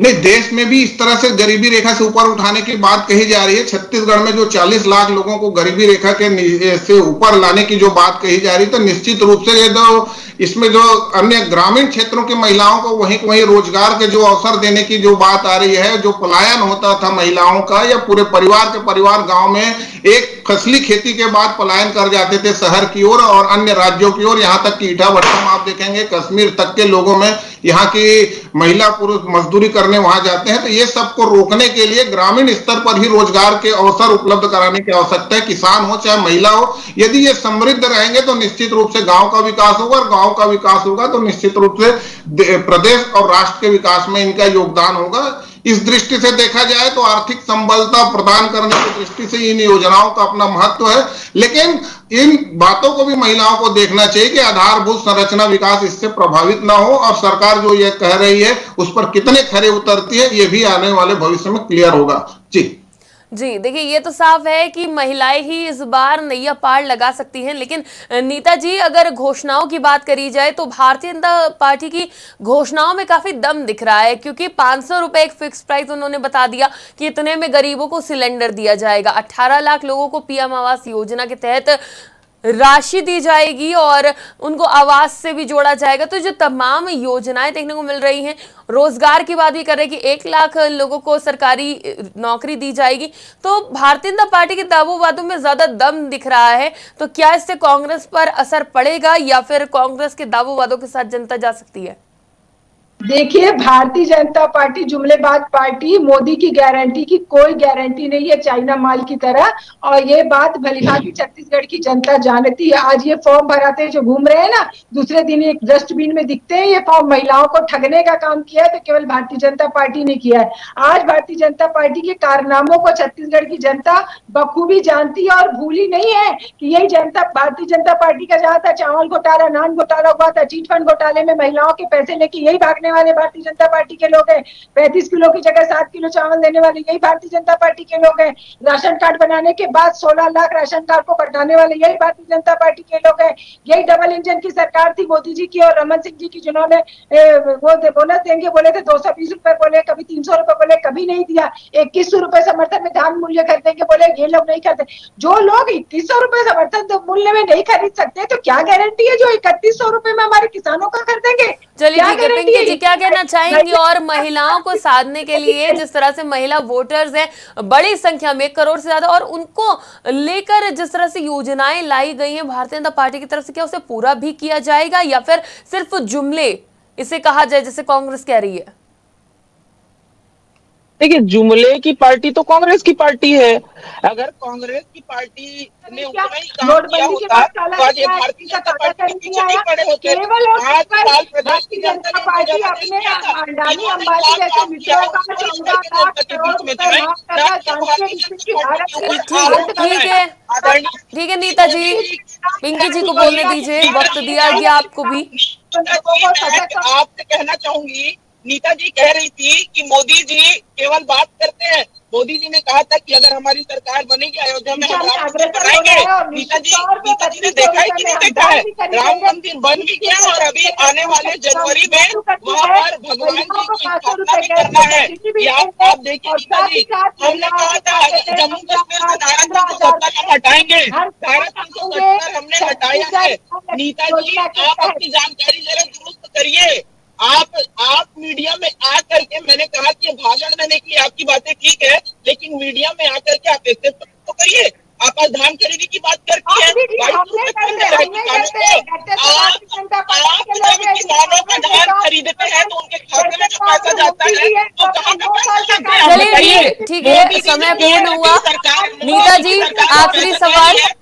नहीं, देश में भी इस तरह से गरीबी रेखा से ऊपर उठाने की बात कही जा रही है। छत्तीसगढ़ में जो 40 लाख लोगों को गरीबी रेखा के से ऊपर लाने की जो बात कही जा रही है, तो निश्चित रूप से ये तो इसमें जो अन्य ग्रामीण क्षेत्रों की महिलाओं को वहीं रोजगार के जो अवसर देने की जो बात आ रही है, जो पलायन होता था महिलाओं का या पूरे परिवार गांव में एक फसली खेती के बाद पलायन कर जाते थे शहर की ओर और अन्य राज्यों की ओर, यहाँ तक कि ईटाभट्टा में आप देखेंगे कश्मीर तक के लोगों में यहाँ की महिला पुरुष मजदूरी करने वहां जाते हैं। तो ये सबको रोकने के लिए ग्रामीण स्तर पर ही रोजगार के अवसर उपलब्ध कराने की आवश्यकता है, किसान हो चाहे महिला हो। यदि ये समृद्ध रहेंगे तो निश्चित रूप से गांव का विकास होगा और गांव का विकास होगा तो निश्चित रूप से प्रदेश और राष्ट्र के विकास में इनका योगदान होगा। इस दृष्टि से देखा जाए तो आर्थिक संबलता प्रदान करने की दृष्टि से इन योजनाओं का अपना महत्व है, लेकिन इन बातों को भी महिलाओं को देखना चाहिए कि आधारभूत संरचना विकास इससे प्रभावित ना हो और सरकार जो ये कह रही है उस पर कितने खरे उतरती है ये भी आने वाले भविष्य में क्लियर होगा। जी देखिए, ये तो साफ है कि महिलाएं ही इस बार नैया पार लगा सकती हैं, लेकिन नीता जी अगर घोषणाओं की बात करी जाए तो भारतीय जनता पार्टी की घोषणाओं में काफी दम दिख रहा है, क्योंकि 500 रुपए एक फिक्स प्राइस उन्होंने बता दिया कि इतने में गरीबों को सिलेंडर दिया जाएगा, 18 लाख लोगों को पीएम आवास योजना के तहत राशि दी जाएगी और उनको आवास से भी जोड़ा जाएगा। तो जो तमाम योजनाएं देखने को मिल रही हैं, रोजगार की बात भी कर रहे हैं कि 1 लाख लोगों को सरकारी नौकरी दी जाएगी। तो भारतीय जनता पार्टी के दावों वादों में ज्यादा दम दिख रहा है, तो क्या इससे कांग्रेस पर असर पड़ेगा या फिर कांग्रेस के दावों वादों के साथ जनता जा सकती है? देखिए, भारतीय जनता पार्टी जुमलेबाज पार्टी, मोदी की गारंटी की कोई गारंटी नहीं है चाइना माल की तरह, और ये बात भलीभांति छत्तीसगढ़ की जनता जानती है। आज ये फॉर्म भराते जो घूम रहे हैं ना, दूसरे दिन एक डस्टबिन में दिखते हैं, ये फॉर्म महिलाओं को ठगने का काम किया है तो केवल भारतीय जनता पार्टी ने किया है। आज भारतीय जनता पार्टी के कारनामों को छत्तीसगढ़ की जनता बखूबी जानती है और भूली नहीं है कि यही जनता भारतीय जनता पार्टी का जहाँ था चावल घोटाला, नान घोटाला हुआ था, चिटफंड घोटाले में महिलाओं के पैसे लेके यही भागने वाले भारतीय जनता पार्टी के लोग हैं। 35 किलो की जगह 7 किलो चावल देने वाले यही भारतीय जनता पार्टी के लोग हैं। राशन कार्ड बनाने के बाद 16 लाख राशन कार्ड को कटाने वाले यही भारतीय जनता पार्टी के लोग हैं। यही डबल इंजन की सरकार थी मोदी जी की और रमन सिंह जी की, जिन्होंने वो बोनस देंगे बोले थे, 220 रुपए बोले, कभी 300 रुपए बोले, कभी नहीं दिया। 2100 रुपए समर्थन में धान मूल्य खरीदेंगे बोले, ये लोग नहीं करते। जो लोग 2100 रुपए समर्थन मूल्य में नहीं खरीद सकते तो क्या गारंटी है जो 3100 रुपए में हमारे किसानों का खरीदेंगे? चलिए, क्या कहना चाहेंगी? और महिलाओं को साधने के लिए जिस तरह से महिला वोटर्स हैं बड़ी संख्या में, 1 करोड़ से ज्यादा, और उनको लेकर जिस तरह से योजनाएं लाई गई हैं भारतीय जनता पार्टी की तरफ से, क्या उसे पूरा भी किया जाएगा या फिर सिर्फ जुमले इसे कहा जाए जैसे कांग्रेस कह रही है? देखिए, जुमले की पार्टी तो कांग्रेस की पार्टी है। अगर कांग्रेस की पार्टी ने उतना ही काम किया होता तो आज ये भारतीय जनता पार्टी के पीछे नहीं पड़े होते। 5 साल भारतीय जनता पार्टी अपने अडानी अंबानी जैसे मित्रों का 14 लाख करोड़ रुपए माफ करना जानते हैं। ठीक है नीता जी, पिंकी जी को बोलने दीजिए, वक्त दिया गया आपको भी। आपसे कहना चाहूंगी, नीता जी कह रही थी कि मोदी जी केवल बात करते हैं। मोदी जी ने कहा था कि अगर हमारी सरकार बनेगी अयोध्या में हम राम मंदिर बनाएंगे। नीता जी ने देखा है कि नहीं देखा है? राम मंदिर बन भी गया और अभी आने वाले जनवरी में वहाँ पर भगवान जी की स्थापना भी करना है। ये आप देखिए नीता जी, हमने कहा था जम्मू कश्मीर से धारा 370 हम हटाएंगे, धारा 370 हमने हटाया है। नीता जी, आप अपनी जानकारी जरा दुरुस्त करिए। आप मीडिया में आकर के, मैंने कहा कि भाषण देने के लिए आपकी बातें ठीक है, लेकिन मीडिया में आकर के आप एक्सेस तो करिए। आप आज धान खरीदी की बात करती है, किसानों का धान खरीदते हैं तो उनके खाते में जो पैसा जाता है तो कहाँ पे पैसा जाता है? चलिए ठीक है, समय पूर्ण हुआ। नीता जी,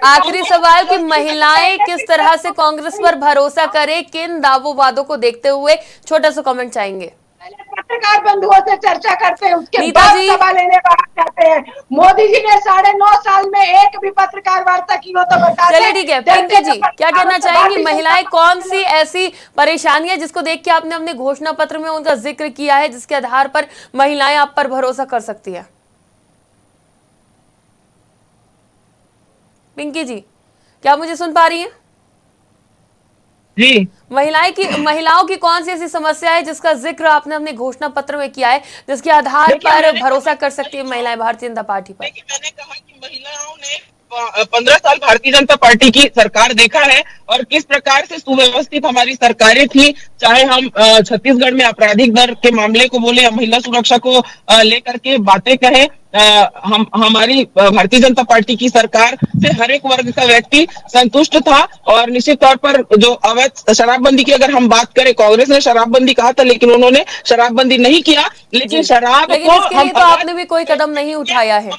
आखिरी सवाल कि महिलाएं किस तरह से कांग्रेस पर भरोसा करें, किन दावों वादों को देखते हुए, छोटा सा कमेंट चाहेंगे। पत्रकार बंधुओं से चर्चा करते हैं, उसके नीता बाद जी, सवाल लेने पर जाते हैं। मोदी जी ने 9.5 साल में एक भी पत्रकार वार्ता की हो तो बता दें। चलिए ठीक है, पिंकी जी क्या कहना चाहेंगी? महिलाएं कौन सी ऐसी परेशानियां जिसको देख के आपने अपने घोषणा पत्र में उनका जिक्र किया है, जिसके आधार पर महिलाएं आप पर भरोसा कर सकती है? पिंकी जी, क्या मुझे सुन पा रही हैं? जी, महिलाओं की कौन सी ऐसी समस्या है जिसका जिक्र आपने अपने घोषणा पत्र में किया है, जिसके आधार पर भरोसा कर सकती है महिलाएं भारतीय जनता पार्टी पर? मैंने कहा कि महिलाओं ने 15 साल भारतीय जनता पार्टी की सरकार देखा है और किस प्रकार से सुव्यवस्थित हमारी सरकारें थी। चाहे हम छत्तीसगढ़ में आपराधिक दर के मामले को बोले या महिला सुरक्षा को लेकर के बातें कहें, हमारी भारतीय जनता पार्टी की सरकार से हर एक वर्ग का व्यक्ति संतुष्ट था। और निश्चित तौर पर जो अवैध शराबबंदी की अगर हम बात करें, कांग्रेस ने शराबबंदी कहा था लेकिन उन्होंने शराबबंदी नहीं किया। लेकिन इसके लिए तो आपने भी कोई कदम नहीं उठाया है।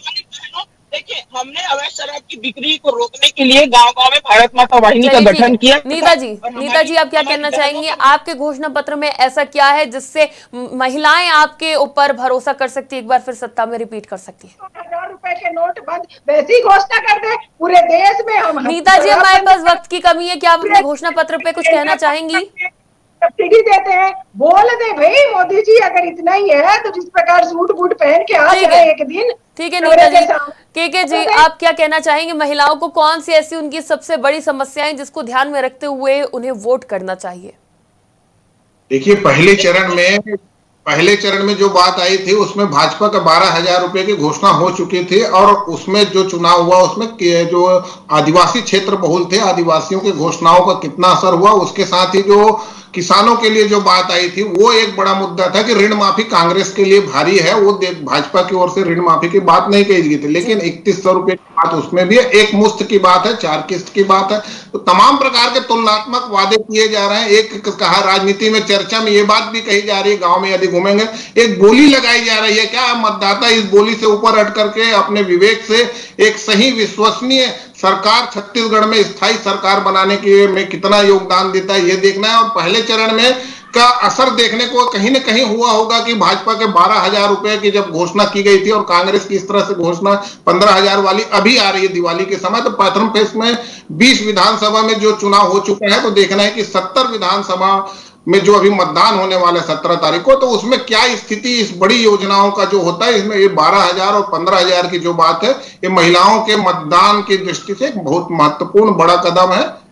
देखिए, हमने अवैध शराब की बिक्री को रोकने के लिए गांव-गांव में भारत माता वाहिनी का गठन किया। नीता जी आप क्या कहना चाहेंगे? आपके घोषणा पत्र में ऐसा क्या है जिससे महिलाएं आपके ऊपर भरोसा कर सकती है, एक बार फिर सत्ता में रिपीट कर सकती है? 1000 रुपए के नोट बंद वैसी घोषणा कर दे पूरे देश में। हम नीता जी, हमारे पास वक्त की कमी है, क्या आप अपने घोषणा पत्र पे कुछ कहना चाहेंगी? सब्सिडी देते हैं, बोल दे भाई मोदी जी, अगर इतना ही है तो जिस प्रकार सूट बूट पहन के आ जाए एक दिन। ठीक है नीता जी, के जी आप क्या कहना चाहेंगे? महिलाओं को कौन सी ऐसी उनकी सबसे बड़ी समस्याएं जिसको ध्यान में रखते हुए उन्हें वोट करना चाहिए? देखिए, पहले चरण में जो बात आई थी उसमें भाजपा का 12,000 रुपए की घोषणा हो चुकी थी और उसमें जो चुनाव हुआ उसमें जो आदिवासी क्षेत्र बहुल थे, आदिवासियों की घोषणाओं का कितना असर हुआ, उसके साथ ही जो किसानों के लिए जो बात आई थी वो एक बड़ा मुद्दा था कि ऋण माफी कांग्रेस के लिए भारी है। वो भाजपा की ओर से ऋण माफी की बात नहीं कही गई थी, लेकिन 3100 रुपए की बात उसमें भी है, एक मुश्त की बात है, 4 किस्त की बात है। तो तमाम प्रकार के तुलनात्मक वादे किए जा रहे हैं। एक कहा राजनीति में चर्चा में ये बात भी कही जा रही है, गांव में यदि घूमेंगे एक बोली लगाई जा रही है, क्या मतदाता इस बोली से ऊपर हट करके अपने विवेक से एक सही विश्वसनीय सरकार छत्तीसगढ़ में स्थायी सरकार बनाने के में कितना योगदान देता है ये देखना है। और पहले चरण में का असर देखने को कहीं न कहीं हुआ होगा कि भाजपा के 12,000 रुपए की जब घोषणा की गई थी और कांग्रेस की इस तरह से घोषणा 15,000 वाली अभी आ रही है दिवाली के समय, तो प्रथम फेज में 20 विधानसभा में जो चुनाव हो चुका है तो देखना है कि 70 विधानसभा में जो अभी मतदान होने वाला है 17 तारीख को, तो उसमें क्या स्थिति इस बड़ी योजनाओं का जो होता है, इसमें ये 12,000 और 15,000 की जो बात है ये महिलाओं के मतदान की दृष्टि से एक बहुत महत्वपूर्ण बड़ा कदम है।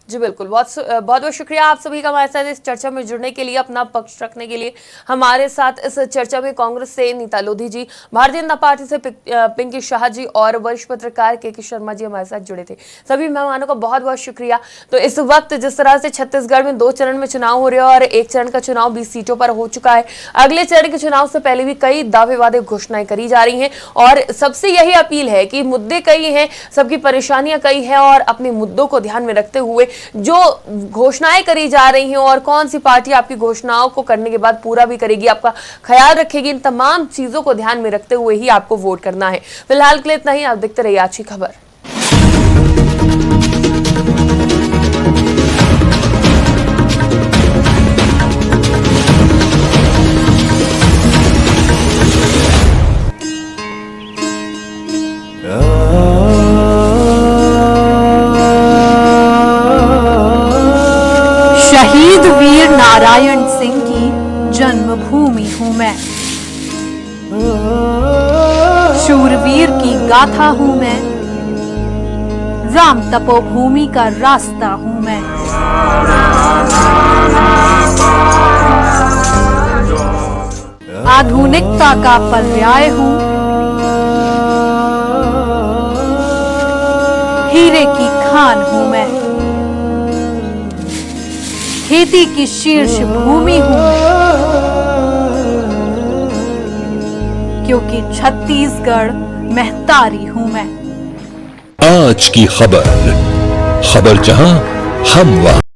जी बिल्कुल, बहुत बहुत शुक्रिया आप सभी का हमारे साथ इस चर्चा में जुड़ने के लिए, अपना पक्ष रखने के लिए। हमारे साथ इस चर्चा में कांग्रेस से नीता लोधी जी, भारतीय जनता पार्टी से पिंकी शाह जी और वरिष्ठ पत्रकार के शर्मा जी हमारे साथ जुड़े थे। सभी मेहमानों का बहुत बहुत शुक्रिया। तो इस वक्त जिस तरह से छत्तीसगढ़ में 2 चरण में चुनाव हो रहे हैं और 1 चरण का चुनाव 20 सीटों पर हो चुका है, अगले चरण के चुनाव से पहले भी कई दावे वादे घोषणाएं करी जा रही हैं और सबसे यही अपील है कि मुद्दे कई हैं, सबकी परेशानियां कई हैं और अपने मुद्दों को ध्यान में रखते हुए जो घोषणाएं करी जा रही हैं और कौन सी पार्टी आपकी घोषणाओं को करने के बाद पूरा भी करेगी, आपका ख्याल रखेगी, इन तमाम चीजों को ध्यान में रखते हुए ही आपको वोट करना है। फिलहाल के लिए इतना ही। आप देखते रहिए आज की खबर। शहीद वीर नारायण सिंह की जन्मभूमि हूं मैं, शूरवीर की गाथा हूं मैं, राम तपोभूमि का रास्ता हूं मैं। आधुनिकता का पर्याय हूं, हीरे की खान हूं मैं, खेती की शीर्ष भूमि हूं मैं, क्योंकि छत्तीसगढ़ महतारी हूं मैं। आज की खबर, खबर जहां हम वहां।